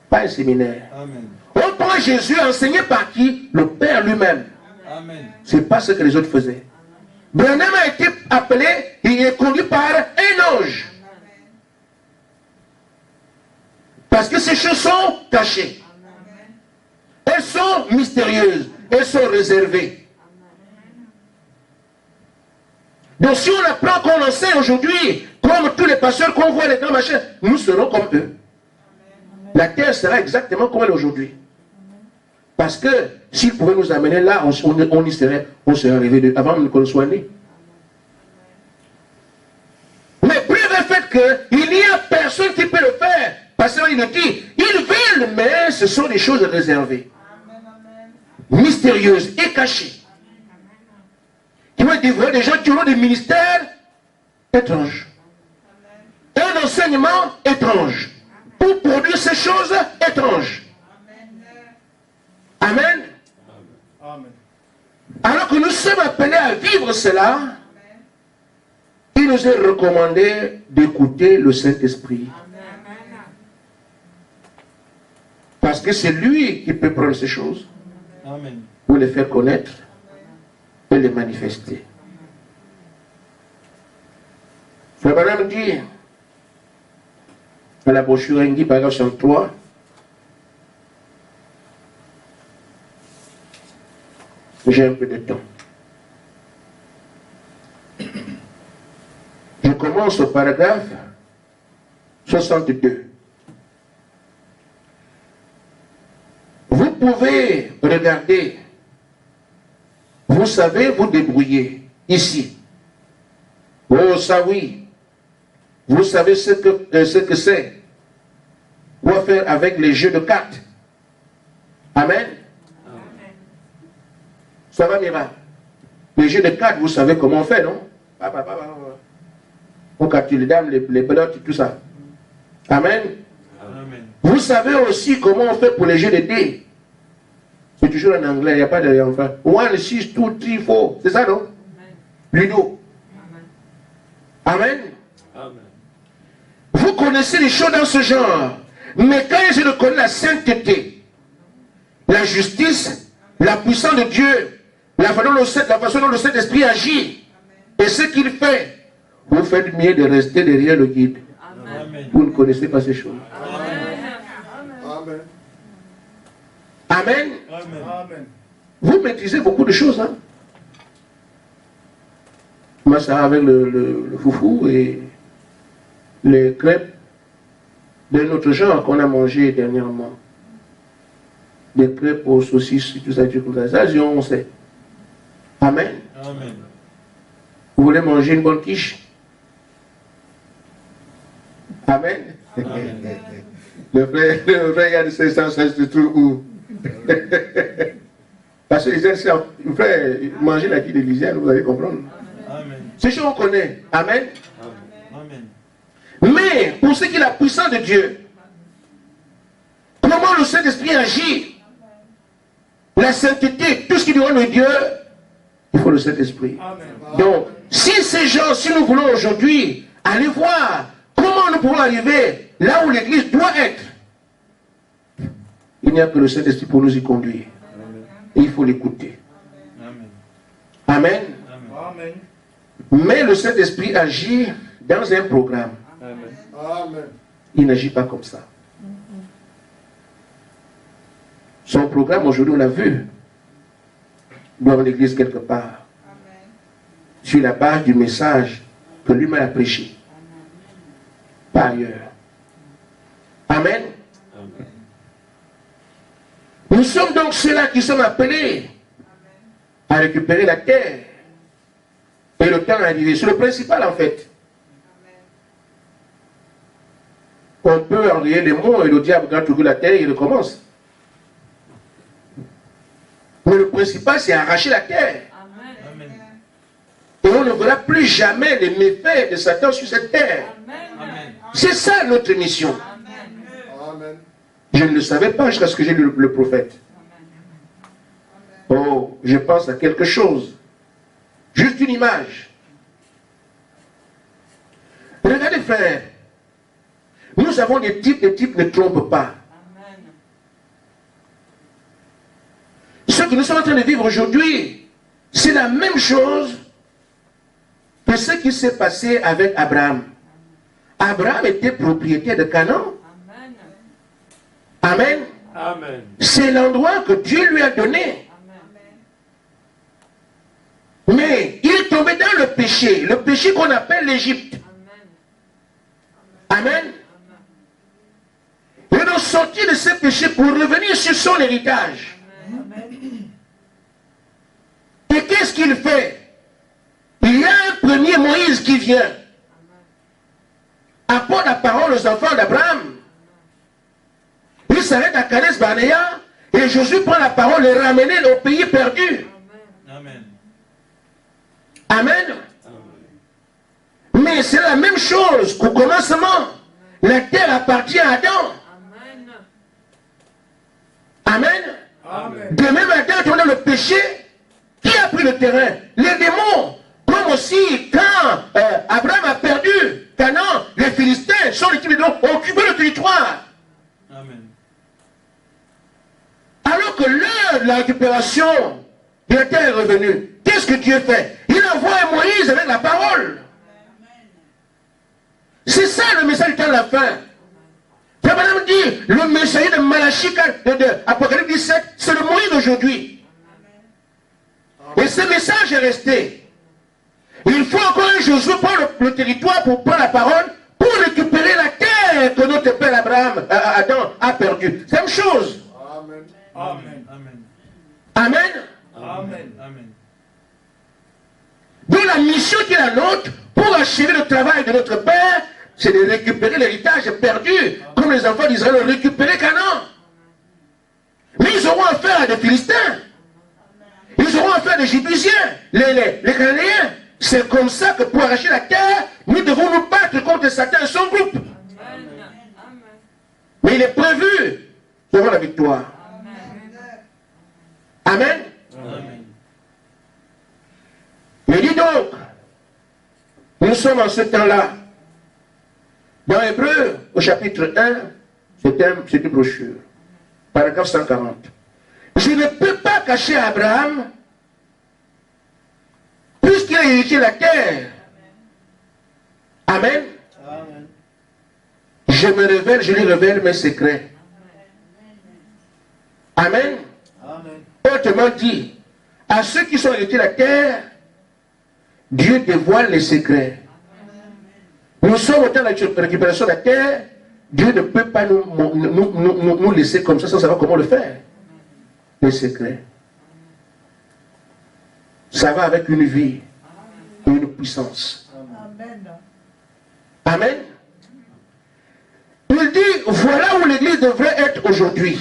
Pas un séminaire. Amen. On prend Jésus enseigné par qui? Le Père lui-même. Amen. Ce n'est pas ce que les autres faisaient. Branham a été appelé, il est conduit par un ange. Parce que ces choses sont cachées. Elles sont mystérieuses. Elles sont réservées. Donc si on apprend qu'on enseigne aujourd'hui, comme tous les pasteurs qu'on voit les grands machins, nous serons comme eux. La terre sera exactement comme elle est aujourd'hui. Parce que s'ils pouvaient nous amener là, on y serait, on serait arrivé avant qu'on soit né. Mais preuve est fait qu'il n'y a personne qui peut le faire. Parce qu'il le dit, ils veulent, mais ce sont des choses réservées, mystérieuses et cachées. Qui vont être des gens qui auront des ministères étranges. Un enseignement étrange. Pour produire ces choses étranges. Amen. Amen. Alors que nous sommes appelés à vivre cela, il nous est recommandé d'écouter le Saint-Esprit. Parce que c'est lui qui peut prendre ces choses Amen. pour les faire connaître et les manifester. Frère Branham dit, dans la brochure Engi, paragraphe 63, j'ai un peu de temps. Je commence au paragraphe 62. Vous pouvez regarder, vous savez vous débrouiller ici. Oh ça oui, vous savez ce que c'est. Quoi faire avec les jeux de cartes. Amen. Ça va, Mira? Les jeux de cartes, vous savez comment on fait, non? On capture les dames, les belotes, tout ça. Amen. Amen. Vous savez aussi comment on fait pour les jeux de dés. C'est toujours en anglais, il n'y a pas de enfin. 1, 6, 2, 3, 4. C'est ça, non? Ludo. Amen. Amen. Vous connaissez les choses dans ce genre. Mais quand je connais la sainteté, la justice, la puissance de Dieu, la façon dont le Saint-Esprit agit, et ce qu'il fait, vous faites mieux de rester derrière le guide. Amen. Vous ne connaissez pas ces choses. Amen. Amen. Amen. Vous maîtrisez beaucoup de choses. Hein? Moi, ça avec le foufou et les crêpes de notre genre qu'on a mangé dernièrement. Des crêpes aux saucisses, tout ça, on sait. Amen. Amen. Vous voulez manger une bonne quiche? Amen. Amen. Le frère, il y a de ces sens, se trouve où? Parce que les frère, manger la quiche de l'hygiène, vous allez comprendre. Amen. C'est chose qu'on connaît. Amen. Amen. Mais pour ce qui est la puissance de Dieu, comment le Saint-Esprit agit, la sainteté, tout ce qui dépend de Dieu, il faut le Saint-Esprit. Donc, si ces gens, si nous voulons aujourd'hui aller voir comment nous pouvons arriver là où l'Église doit être, il n'y a que le Saint-Esprit pour nous y conduire. Et il faut l'écouter. Amen. Amen. Mais le Saint-Esprit agit dans un programme. Amen. Il n'agit pas comme ça. Son programme, aujourd'hui, on l'a vu, doit avoir l'église quelque part. Sur la base du message que lui-même a prêché. Pas ailleurs. Amen. Nous sommes donc ceux-là qui sommes appelés à récupérer la terre. Et le temps est arrivé. C'est le principal en fait. On peut enrayer les mots et le diable, quand trouve la terre, il recommence. Mais le principal, c'est arracher la terre. Amen. Et on ne verra plus jamais les méfaits de Satan sur cette terre. Amen. C'est ça notre mission. Amen. Je ne le savais pas jusqu'à ce que j'ai lu le prophète. Oh, je pense à quelque chose. Juste une image. Regardez, frère. Nous avons des types ne trompent pas. Ce que nous sommes en train de vivre aujourd'hui, c'est la même chose que ce qui s'est passé avec Abraham. Abraham était propriétaire de Canaan. Amen. Amen. C'est l'endroit que Dieu lui a donné. Mais il est tombé dans le péché qu'on appelle l'Égypte. Amen. Il est sorti de ce péché pour revenir sur son héritage. Et qu'est-ce qu'il fait? Il y a un premier Moïse qui vient, apporte la parole aux enfants d'Abraham. Il s'arrête à Kades Barnea et Josué prend la parole et ramène au pays perdu. Amen. Amen. Mais c'est la même chose qu'au commencement. La terre appartient à Adam. Amen. Amen. De même, Adam a le péché. Qui a pris le terrain? Les démons. Comme aussi, quand Abraham a perdu Canaan, les Philistins sont les types ont occupé le territoire. Amen. Alors que l'heure de la récupération de la terre est revenue, qu'est-ce que Dieu fait? Il envoie un Moïse avec la parole. C'est ça le message du temps de la fin. Madame dit, le messager de Malachie, de Apocalypse 17, c'est le Moïse d'aujourd'hui. Et ce message est resté. Il faut encore un Josué prendre le territoire pour prendre la parole, pour récupérer la terre que notre père Adam a perdue. C'est la même chose. Amen. Amen. Amen. Amen. Amen. Amen. Donc la mission qui est la nôtre, pour achever le travail de notre père, c'est de récupérer l'héritage perdu, comme les enfants d'Israël ont récupéré Canaan. Mais ils auront affaire à des Philistins. Ils auront affaire à des Jébusiens, les Cananéens. C'est comme ça que pour arracher la terre, nous devons nous battre contre Satan et son groupe. Mais il est prévu d'avoir la victoire. Amen. Amen. Mais dis donc, nous sommes en ce temps-là. Dans Hébreu, au chapitre 1, c'est une brochure. Paragraphe 140. Je ne peux pas cacher à Abraham, puisqu'il a hérité la terre. Amen. Amen. Je lui révèle mes secrets. Amen. Amen. Autrement dit, à ceux qui sont hérités la terre, Dieu dévoile les secrets. Nous sommes au temps de la récupération de la terre. Dieu ne peut pas nous laisser comme ça sans savoir comment le faire. Les secrets. ça va avec une vie et une puissance. Amen. Il dit, voilà où l'Église devrait être aujourd'hui.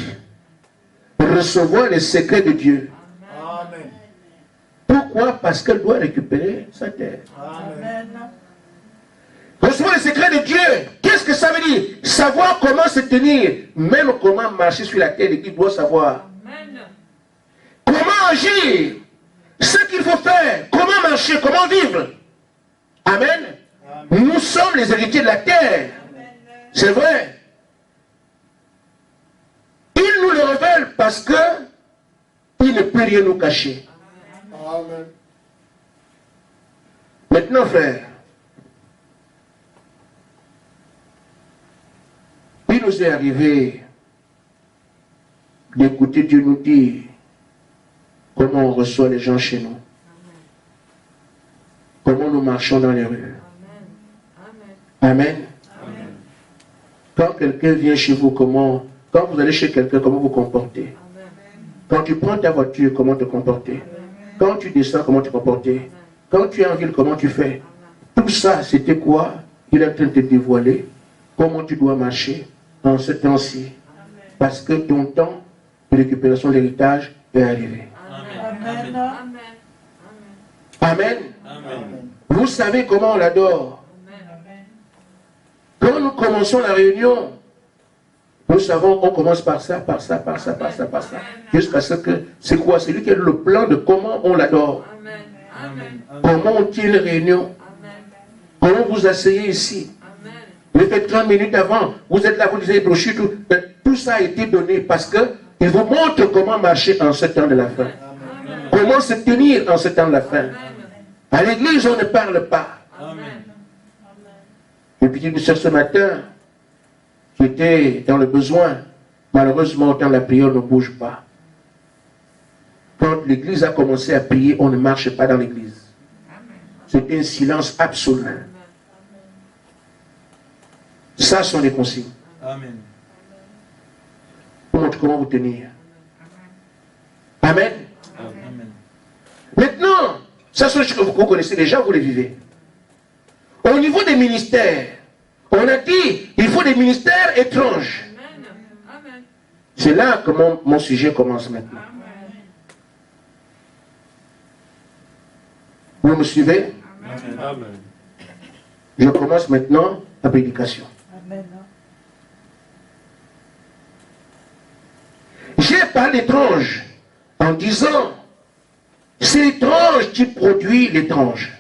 Recevoir les secrets de Dieu. Amen. Pourquoi? Parce qu'elle doit récupérer sa terre. Amen. Recevoir les secrets de Dieu. Qu'est-ce que ça veut dire? Savoir comment se tenir, même comment marcher sur la terre, l'Église doit savoir. Amen. Comment agir, ce qu'il faut faire, comment marcher, comment vivre. Amen. Nous sommes les héritiers de la terre. C'est vrai. Il nous le révèle parce que il ne peut rien nous cacher. Amen. Maintenant, frère, il nous est arrivé d'écouter Dieu nous dire comment on reçoit les gens chez nous. Comment nous marchons dans les rues. Amen. Quand quelqu'un vient chez vous, comment, quand vous allez chez quelqu'un, comment vous comportez. Quand tu prends ta voiture, comment te comporter. Quand tu descends, comment te comporter. Quand tu es en ville, comment tu fais. Tout ça, c'était quoi? Il est en train de te dévoiler comment tu dois marcher en ce temps-ci. Parce que ton temps de récupération de l'héritage est arrivé. Amen. Amen. Amen. Vous savez comment on l'adore. Quand nous commençons la réunion, nous savons qu'on commence par ça, par ça, par ça, par ça, par ça. Jusqu'à ce que, c'est quoi? C'est lui qui a le plan de comment on l'adore. Amen. Comment on tient une réunion. Comment vous asseyez ici. Vous faites 30 minutes avant, vous êtes là, vous lisez les brochures, tout ça a été donné parce qu'il vous montre comment marcher en ce temps de la fin. Comment se tenir en ce temps de la fin. À l'église, on ne parle pas. Amen. Et puis une sœur ce matin, qui était dans le besoin, malheureusement, autant la prière ne bouge pas. Quand l'église a commencé à prier, on ne marche pas dans l'église. C'était un silence absolu. Ça sont les consignes. Amen. On montre comment vous tenir. Amen. Amen. Maintenant, ça sont les choses que vous connaissez déjà, vous les vivez. Au niveau des ministères, on a dit il faut des ministères étranges. C'est là que mon sujet commence maintenant. Vous me suivez? Amen. Je commence maintenant la prédication. J'ai parlé d'étrange en disant c'est l'étrange qui produit l'étrange.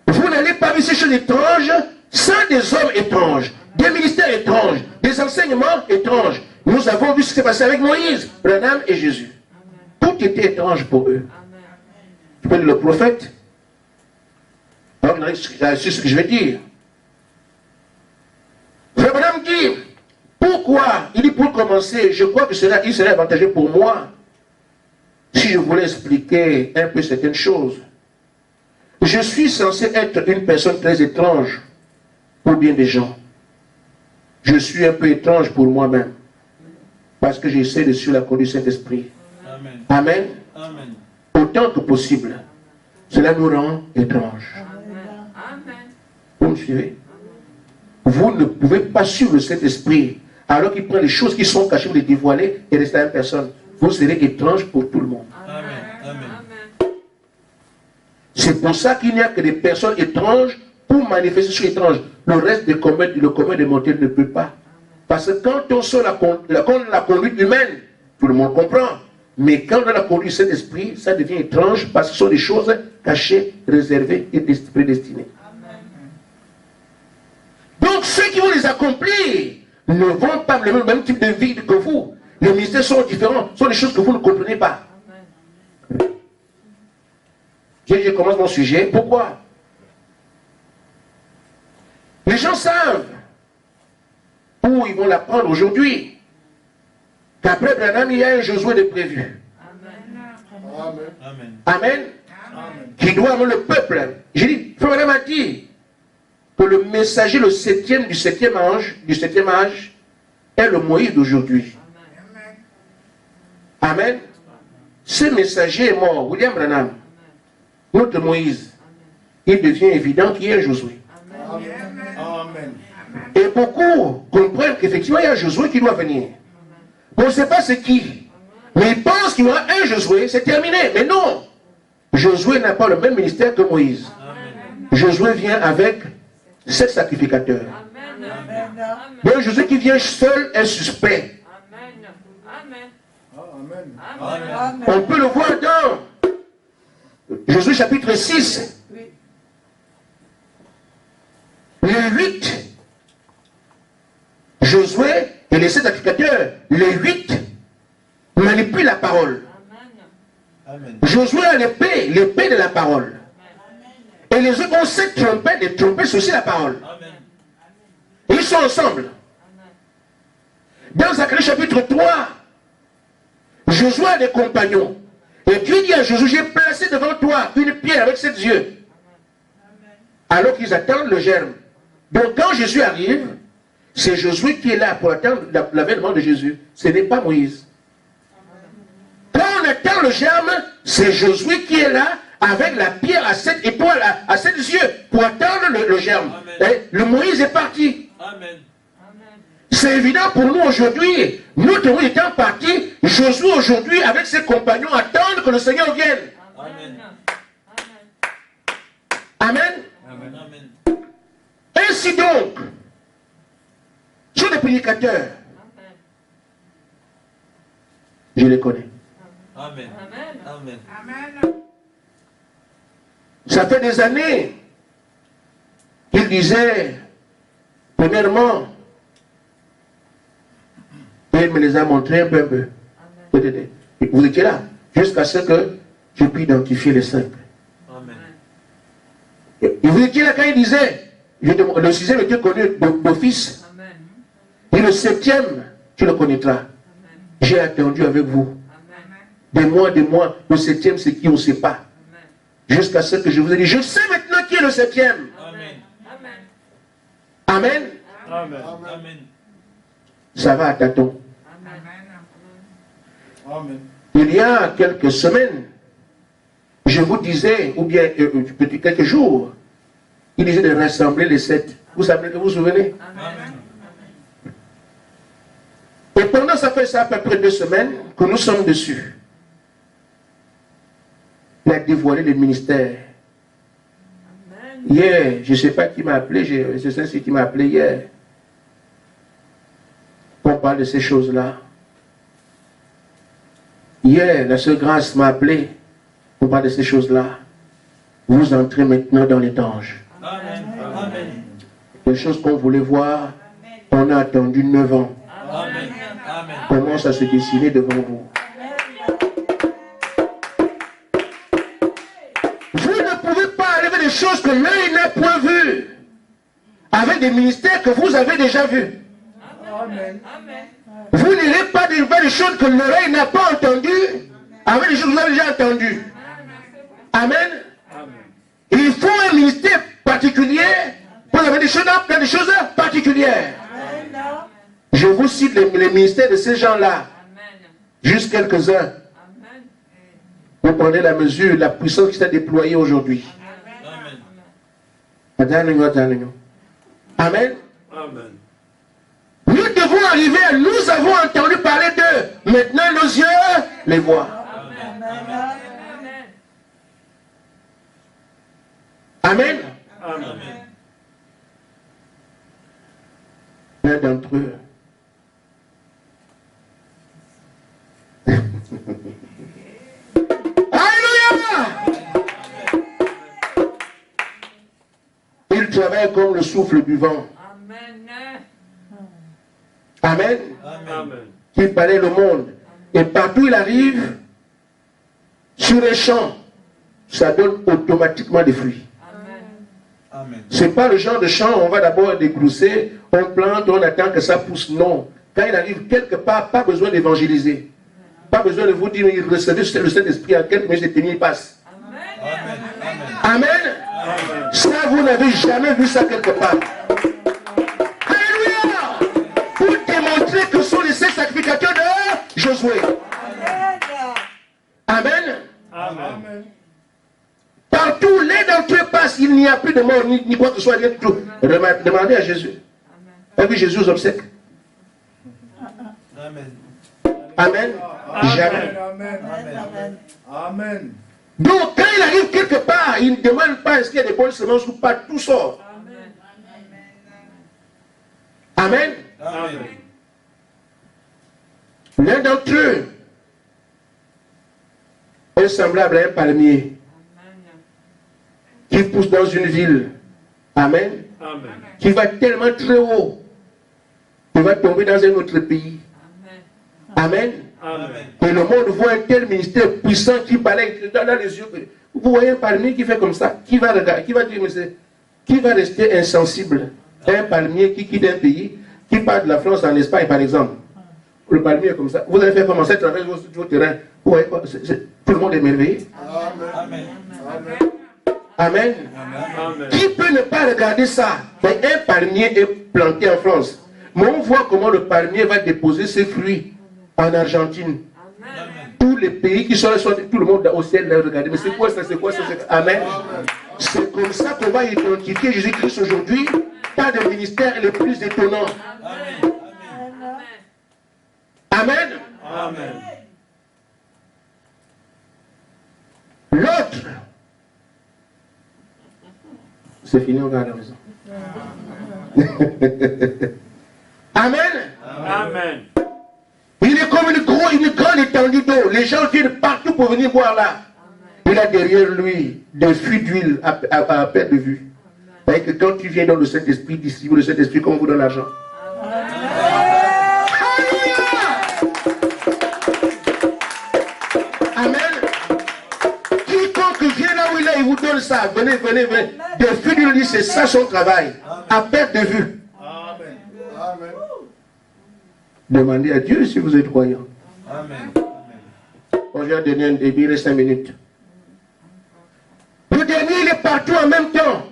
Vous n'allez pas vivre ces choses étranges sans des hommes étranges, des ministères étranges, des enseignements étranges. Nous avons vu ce qui s'est passé avec Moïse, Branham et Jésus. Tout était étrange pour eux. Tu peux dire le prophète? Alors, c'est ce que je vais dire. Frère Branham dit, pourquoi? Il dit pour commencer, je crois que il serait avantageux pour moi si je voulais expliquer un peu certaines choses. Je suis censé être une personne très étrange pour bien des gens. Je suis un peu étrange pour moi-même. Parce que j'essaie de suivre la conduite du Saint-Esprit. Amen. Amen. Amen. Autant que possible. Cela nous rend étranges. Vous me suivez? Vous ne pouvez pas suivre le Saint-Esprit alors qu'il prend les choses qui sont cachées, vous les dévoiler et rester à une personne. Vous serez étrange pour tout le monde. Amen. Amen. C'est pour ça qu'il n'y a que des personnes étranges pour manifester ce qui est étrange. Le reste le commun des mortels ne peut pas. Parce que quand on sort la conduite humaine, tout le monde comprend. Mais quand on a la conduite de Saint-Esprit, ça devient étrange parce que ce sont des choses cachées, réservées et prédestinées. Donc ceux qui vont les accomplir ne vont pas le même type de vie que vous. Les ministères sont différents, ce sont des choses que vous ne comprenez pas. Je commence mon sujet. Pourquoi? Les gens savent où ils vont l'apprendre aujourd'hui. Qu'après Branham, il y a un Josué de prévu. Amen. Amen. Amen. Amen. Qui doit avoir le peuple. J'ai dit, Frère Branham a dit que le messager, le septième du septième âge, est le Moïse d'aujourd'hui. Amen. ce messager est mort, William Branham, notre Moïse, il devient évident qu'il y a un Josué. Amen. Et beaucoup comprennent qu'effectivement, il y a un Josué qui doit venir. On ne sait pas c'est qui. Mais ils pensent qu'il y aura un Josué, c'est terminé. Mais non. Josué n'a pas le même ministère que Moïse. Josué vient avec 7 sacrificateurs. Donc Josué qui vient seul est suspect. Amen. On peut le voir dans Josué chapitre 6. Les 8. Josué et les 7 sacrificateurs, les 8 manipulent la parole. Amen. Josué a l'épée de la parole. Et les autres ont 7 trompettes, les trompettes c'est aussi la parole. Amen. Et ils sont ensemble. Dans Zacharie chapitre 3, Josué a des compagnons. Et Dieu dit à Josué, j'ai placé devant toi une pierre avec 7 yeux. Alors qu'ils attendent le germe. Donc quand Jésus arrive, c'est Josué qui est là pour attendre l'avènement de Jésus. Ce n'est pas Moïse. Quand on attend le germe, c'est Josué qui est là avec la pierre à 7 étoiles, à 7 yeux, pour attendre le germe. Et le Moïse est parti. Amen. C'est évident pour nous aujourd'hui. Nous, Moïse étant partis, Josué aujourd'hui, avec ses compagnons, attendent que le Seigneur vienne. Amen. Amen. Amen. Ainsi donc, sur les prédicateurs, je les connais. Amen. Amen. Ça fait des années qu'il disait, premièrement, il me les a montrés un peu. Vous étiez là, jusqu'à ce que je puisse identifier les 5. Amen. Et vous étiez là quand il disait, le 6e était connu d'office. Et le 7e, tu le connaîtras. J'ai attendu avec vous. Des mois, le 7e, c'est qui on ne sait pas. Jusqu'à ce que je vous ai dit, je sais maintenant qui est le 7e. Amen. Amen. Amen. Ça va à tâtons. Amen. Il y a quelques semaines, je vous disais, ou bien quelques jours, il disait de rassembler les 7. Vous savez que vous vous souvenez? Amen. Et pendant ça fait ça à peu près 2 semaines que nous sommes dessus. Il a dévoilé le ministère. Hier, je ne sais pas qui m'a appelé, c'est celle-ci qui m'a appelé hier. On parle de ces choses-là. Hier, la sœur Grâce m'a appelé. On parle de ces choses-là. Vous entrez maintenant dans les anges. Amen. Amen. Les choses qu'on voulait voir, on a attendu 9 ans. Amen. Amen. Commence à se dessiner devant vous. Vous ne pouvez pas arriver des choses que l'œil n'a point vues, avec des ministères que vous avez déjà vus. Amen. Vous n'irez pas arriver des choses que l'oreille n'a pas entendues, avec des choses que vous avez déjà entendues. Amen. Il faut un ministère particulier pour avoir des choses particulières. Je vous cite les ministères de ces gens-là. Juste quelques-uns. Vous prenez la mesure, la puissance qui s'est déployée aujourd'hui. Amen. Amen. Amen. Nous devons arriver à nous avons entendu parler d'eux. Maintenant nos yeux les voient. Amen. Amen. L'un d'entre eux. Alléluia! Il travaille comme le souffle du vent. Amen. Amen. Il balaye le monde. Et partout il arrive, sur les champs, ça donne automatiquement des fruits. Amen. Ce n'est pas le genre de champ où on va d'abord débrousser, on plante, on attend que ça pousse. Non. Quand il arrive quelque part, pas besoin d'évangéliser. Pas besoin de vous dire, il recevez le Saint-Esprit en quelques minutes et il passe. Amen. Amen. Amen. Ça, vous n'avez jamais vu ça quelque part. Alléluia! Pour démontrer que ce sont les 7 sacrificateurs de Josué. Amen. Partout, l'un d'entre eux passe, il n'y a plus de mort, ni quoi que ce soit, rien du tout. Demandez à Jésus. Pas vu Jésus aux obsèques? Amen. Amen. Jamais. Amen. Amen. Donc, quand il arrive quelque part, il ne demande pas est-ce qu'il y a des bonnes semences ou pas, tout sort. Amen. Amen. L'un d'entre eux est semblable à un palmier qui pousse dans une ville. Amen. Amen. Qui va tellement très haut, il va tomber dans un autre pays. Amen. Amen. Et le monde voit un tel ministère puissant qui balaye dans les yeux. Vous voyez un palmier qui fait comme ça, qui va regarder, qui va dire, mais qui va rester insensible? Un palmier qui quitte un pays, qui part de la France en Espagne par exemple. Le palmier est comme ça. Vous allez faire commencer à travers vos terrains. Vous voyez quoi? Tout le monde est merveilleux. Amen. Amen. Amen. Qui peut ne pas regarder ça? Mais un palmier est planté en France. Mais on voit comment le palmier va déposer ses fruits en Argentine. Tous les pays qui sont là, tout le monde au ciel là, regardez. Mais c'est quoi ça? C'est quoi ça? Amen. C'est comme ça qu'on va identifier Jésus-Christ aujourd'hui. Pas de ministère le plus étonnant. Amen. Amen. L'autre, c'est fini, on va à la maison. Amen. Amen. Il est comme une grande étendue d'eau. Les gens viennent partout pour venir voir là. Il a derrière lui des fuites d'huile à perte de vue. Parce que quand tu viens dans le Saint-Esprit, distribue le Saint-Esprit comme on vous donne l'argent. Amen. Quiconque vient là où il est, il vous donne ça. Venez, venez, venez. Des fuites d'huile, il dit c'est ça son travail. À perte de vue. Amen. Amen. Demandez à Dieu si vous êtes croyant. Amen. On vient donner un débit de 5 minutes. Le dernier, il est partout en même temps.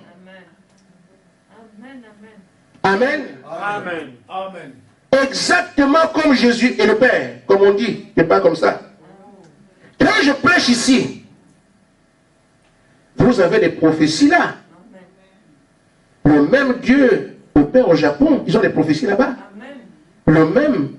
Amen. Amen. Amen. Exactement comme Jésus et le Père, comme on dit, c'est pas comme ça. Quand je prêche ici, vous avez des prophéties là. Le même Dieu au Père au Japon, ils ont des prophéties là-bas. Le même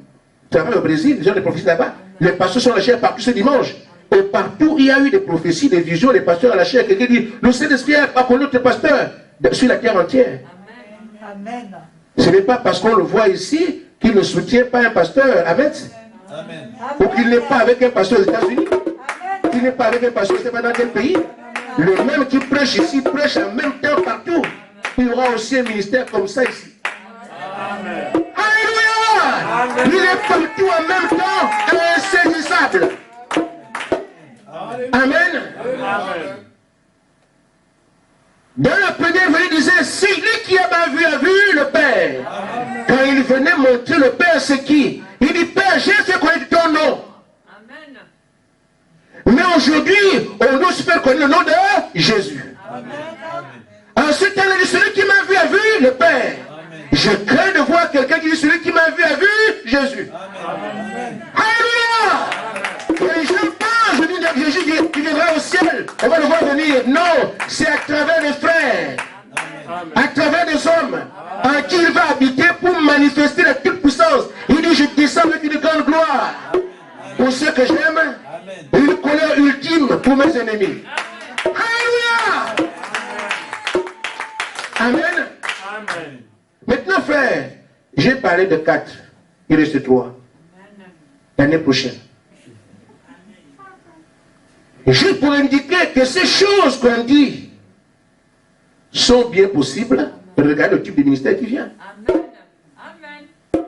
travail au Brésil, ils ont des prophéties là-bas. Les pasteurs sont à la chair partout ce dimanche. Et partout, il y a eu des prophéties, des visions, les pasteurs à la chair. Quelqu'un dit, le Saint-Esprit a connu notre pasteur sur la terre entière. Amen. Ce n'est pas parce qu'on le voit ici qu'il ne soutient pas un pasteur. Amen. Amen. Ou qu'il n'est pas avec un pasteur aux États-Unis. Qu'il n'est pas avec un pasteur, je ne sais pas dans quel pays. Le même qui prêche ici, prêche en même temps partout. Il y aura aussi un ministère comme ça ici. Amen. Alléluia! Il est partout en même temps, insaisissable. Amen. Amen. Dans le premier verset, il disait, celui qui a vu le Père. Quand il venait montrer le Père, c'est qui? Il dit, Père, j'ai fait connaître ton nom. Mais aujourd'hui, on doit se faire connaître le nom de Jésus. Ensuite, il a dit, celui qui m'a vu a vu le Père. Je crains de voir quelqu'un qui dit, celui qui m'a vu a vu Jésus. Alléluia! Les gens pensent, je dis, Jésus qui viendra au ciel, on va le voir venir. Non, c'est à travers les frères, à travers des hommes, en qui il va habiter pour manifester la toute puissance. Il dit, je descends avec une grande gloire pour ceux que j'aime, et une colère ultime pour mes ennemis. Alléluia! Amen. Amen. Maintenant, frère, j'ai parlé de 4, il reste 3. L'année prochaine. Juste pour indiquer que ces choses qu'on dit sont bien possibles, regardez le type de ministère qui vient.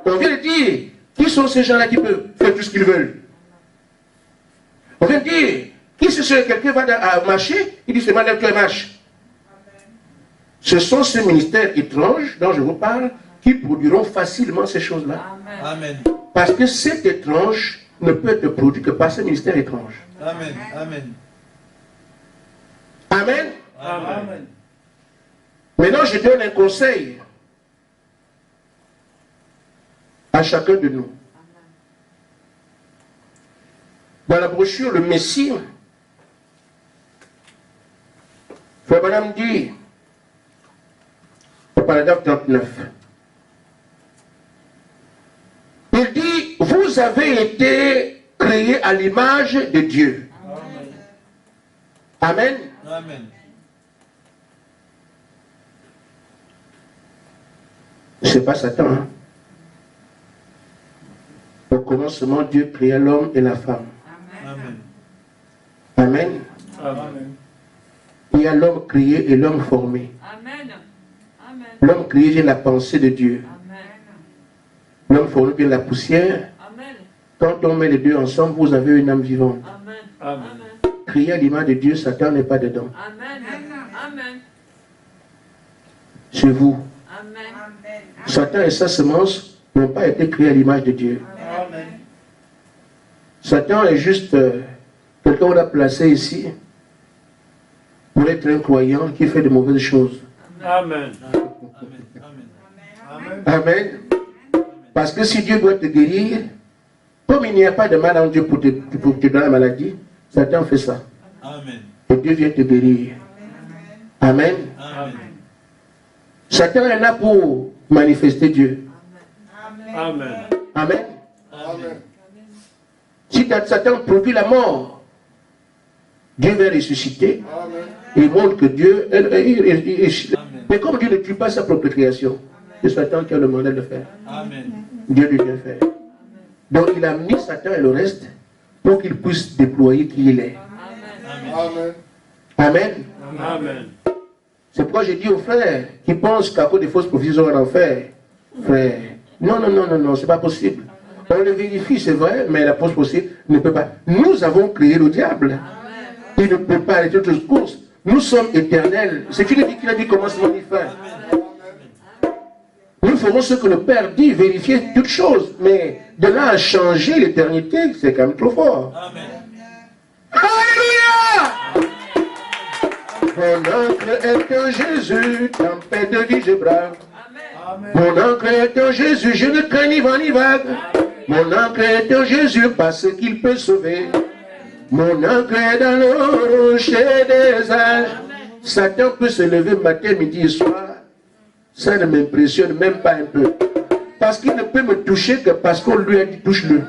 On vient de dire, qui sont ces gens-là qui peuvent faire tout ce qu'ils veulent? On vient de dire, qui c'est ce quelqu'un va marcher, il dit c'est madame qui marche. Ce sont ces ministères étranges dont je vous parle qui produiront facilement ces choses-là. Amen. Parce que cet étrange ne peut être produit que par ce ministère étrange. Amen. Amen. Amen. Amen. Maintenant, je donne un conseil à chacun de nous. Dans la brochure Le Messie, Frère Branham dit, au paragraphe 39, il dit, vous avez été créés à l'image de Dieu. Amen. Amen. C'est pas Satan. Hein? Au commencement, Dieu créa l'homme et la femme. Amen. Amen. Amen. Il y a l'homme créé et l'homme formé. Amen. Amen. L'homme créé vient de la pensée de Dieu. Amen. L'homme formé vient de la poussière. Amen. Quand on met les deux ensemble, vous avez une âme vivante. Amen. Amen. Amen. Créé à l'image de Dieu, Satan n'est pas dedans. Amen. Amen. C'est vous. Amen. Satan et sa semence n'ont pas été créés à l'image de Dieu. Amen. Satan est juste quelqu'un qu'on a placé ici pour être un croyant qui fait de mauvaises choses. Amen. Amen. Amen. Parce que si Dieu doit te guérir, comme il n'y a pas de mal en Dieu pour te donner la maladie, Satan fait ça. Amen. Et Dieu vient te guérir. Amen. Amen. Satan est là pour manifester Dieu. Amen. Amen. Amen. Si Satan produit la mort, Dieu va ressusciter. Et il montre que Dieu... Mais comme Dieu ne tue pas sa propre création, c'est Satan qui a le mandat de le faire. Amen. Dieu lui vient faire. Donc il a mis Satan et le reste pour qu'il puisse déployer qui il est. Amen. Amen. Amen. C'est pourquoi j'ai dit aux frères qui pensent qu'à cause des fausses prophéties on va en faire. Frère, non, c'est pas possible. On le vérifie, c'est vrai, mais la fausse prophétie ne peut pas. Nous avons créé le diable. Il ne peut pas arrêter toute course. Nous sommes éternels. C'est une vie qu'il a dit comment se manifester. Nous ferons ce que le Père dit, vérifier toutes choses. Mais de là à changer l'éternité, c'est quand même trop fort. Amen. Alléluia! Mon oncle est en Jésus, tempête de vie je brave. Mon oncle est en Jésus, je ne crains ni vent ni vague. Mon oncle est en Jésus parce qu'il peut sauver. Mon oncle est dans le rocher des âges. Satan peut se lever matin, midi et soir. Ça ne m'impressionne même pas un peu. Parce qu'il ne peut me toucher que parce qu'on lui a dit touche-le.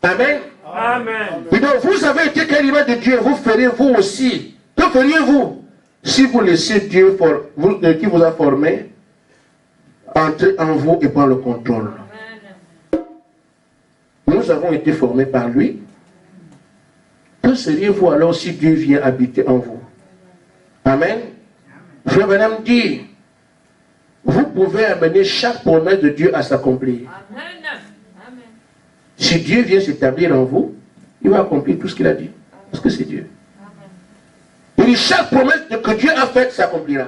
Amen. Amen. Et donc vous avez été quelle image de Dieu, vous ferez vous aussi. Que feriez-vous si vous laissez Dieu qui vous a formé entrer en vous et prendre le contrôle? Nous avons été formés par lui. Que seriez-vous alors si Dieu vient habiter en vous? Amen. Frère Branham dit, vous pouvez amener chaque promesse de Dieu à s'accomplir. Amen. Si Dieu vient s'établir en vous, il va accomplir tout ce qu'il a dit. Parce que c'est Dieu. Il dit, chaque promesse que Dieu a faite s'accomplira.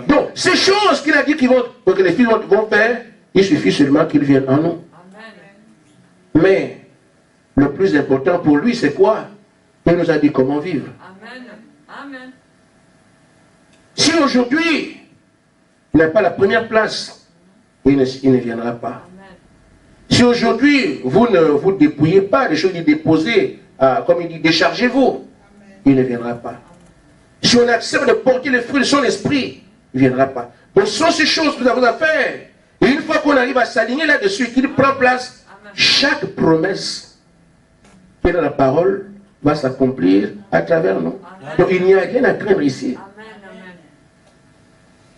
Donc, ces choses qu'il a dit que les filles vont faire, il suffit seulement qu'ils viennent en nous. Mais, le plus important pour lui, c'est quoi? Il nous a dit comment vivre. Amen. Si aujourd'hui, il n'a pas la première place, il ne viendra pas. Si aujourd'hui, vous ne vous dépouillez pas des choses déposées, comme il dit, déchargez-vous, il ne viendra pas. Si on accepte de porter les fruits de son esprit, il ne viendra pas. Donc ce sont ces choses que nous avons à faire. Et une fois qu'on arrive à s'aligner là-dessus, qu'il prend place, chaque promesse qui est dans la parole va s'accomplir à travers nous. Donc il n'y a rien à craindre ici.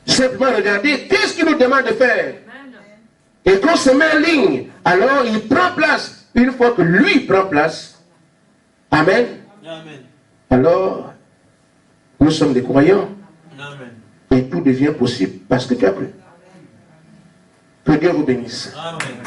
Simplement regardez, qu'est-ce qu'il nous demande de faire? Et quand on se met en ligne, alors il prend place. Une fois que lui prend place, Amen. Amen. Alors, nous sommes des croyants. Amen. Et tout devient possible parce que tu as cru. Que Dieu vous bénisse. Amen.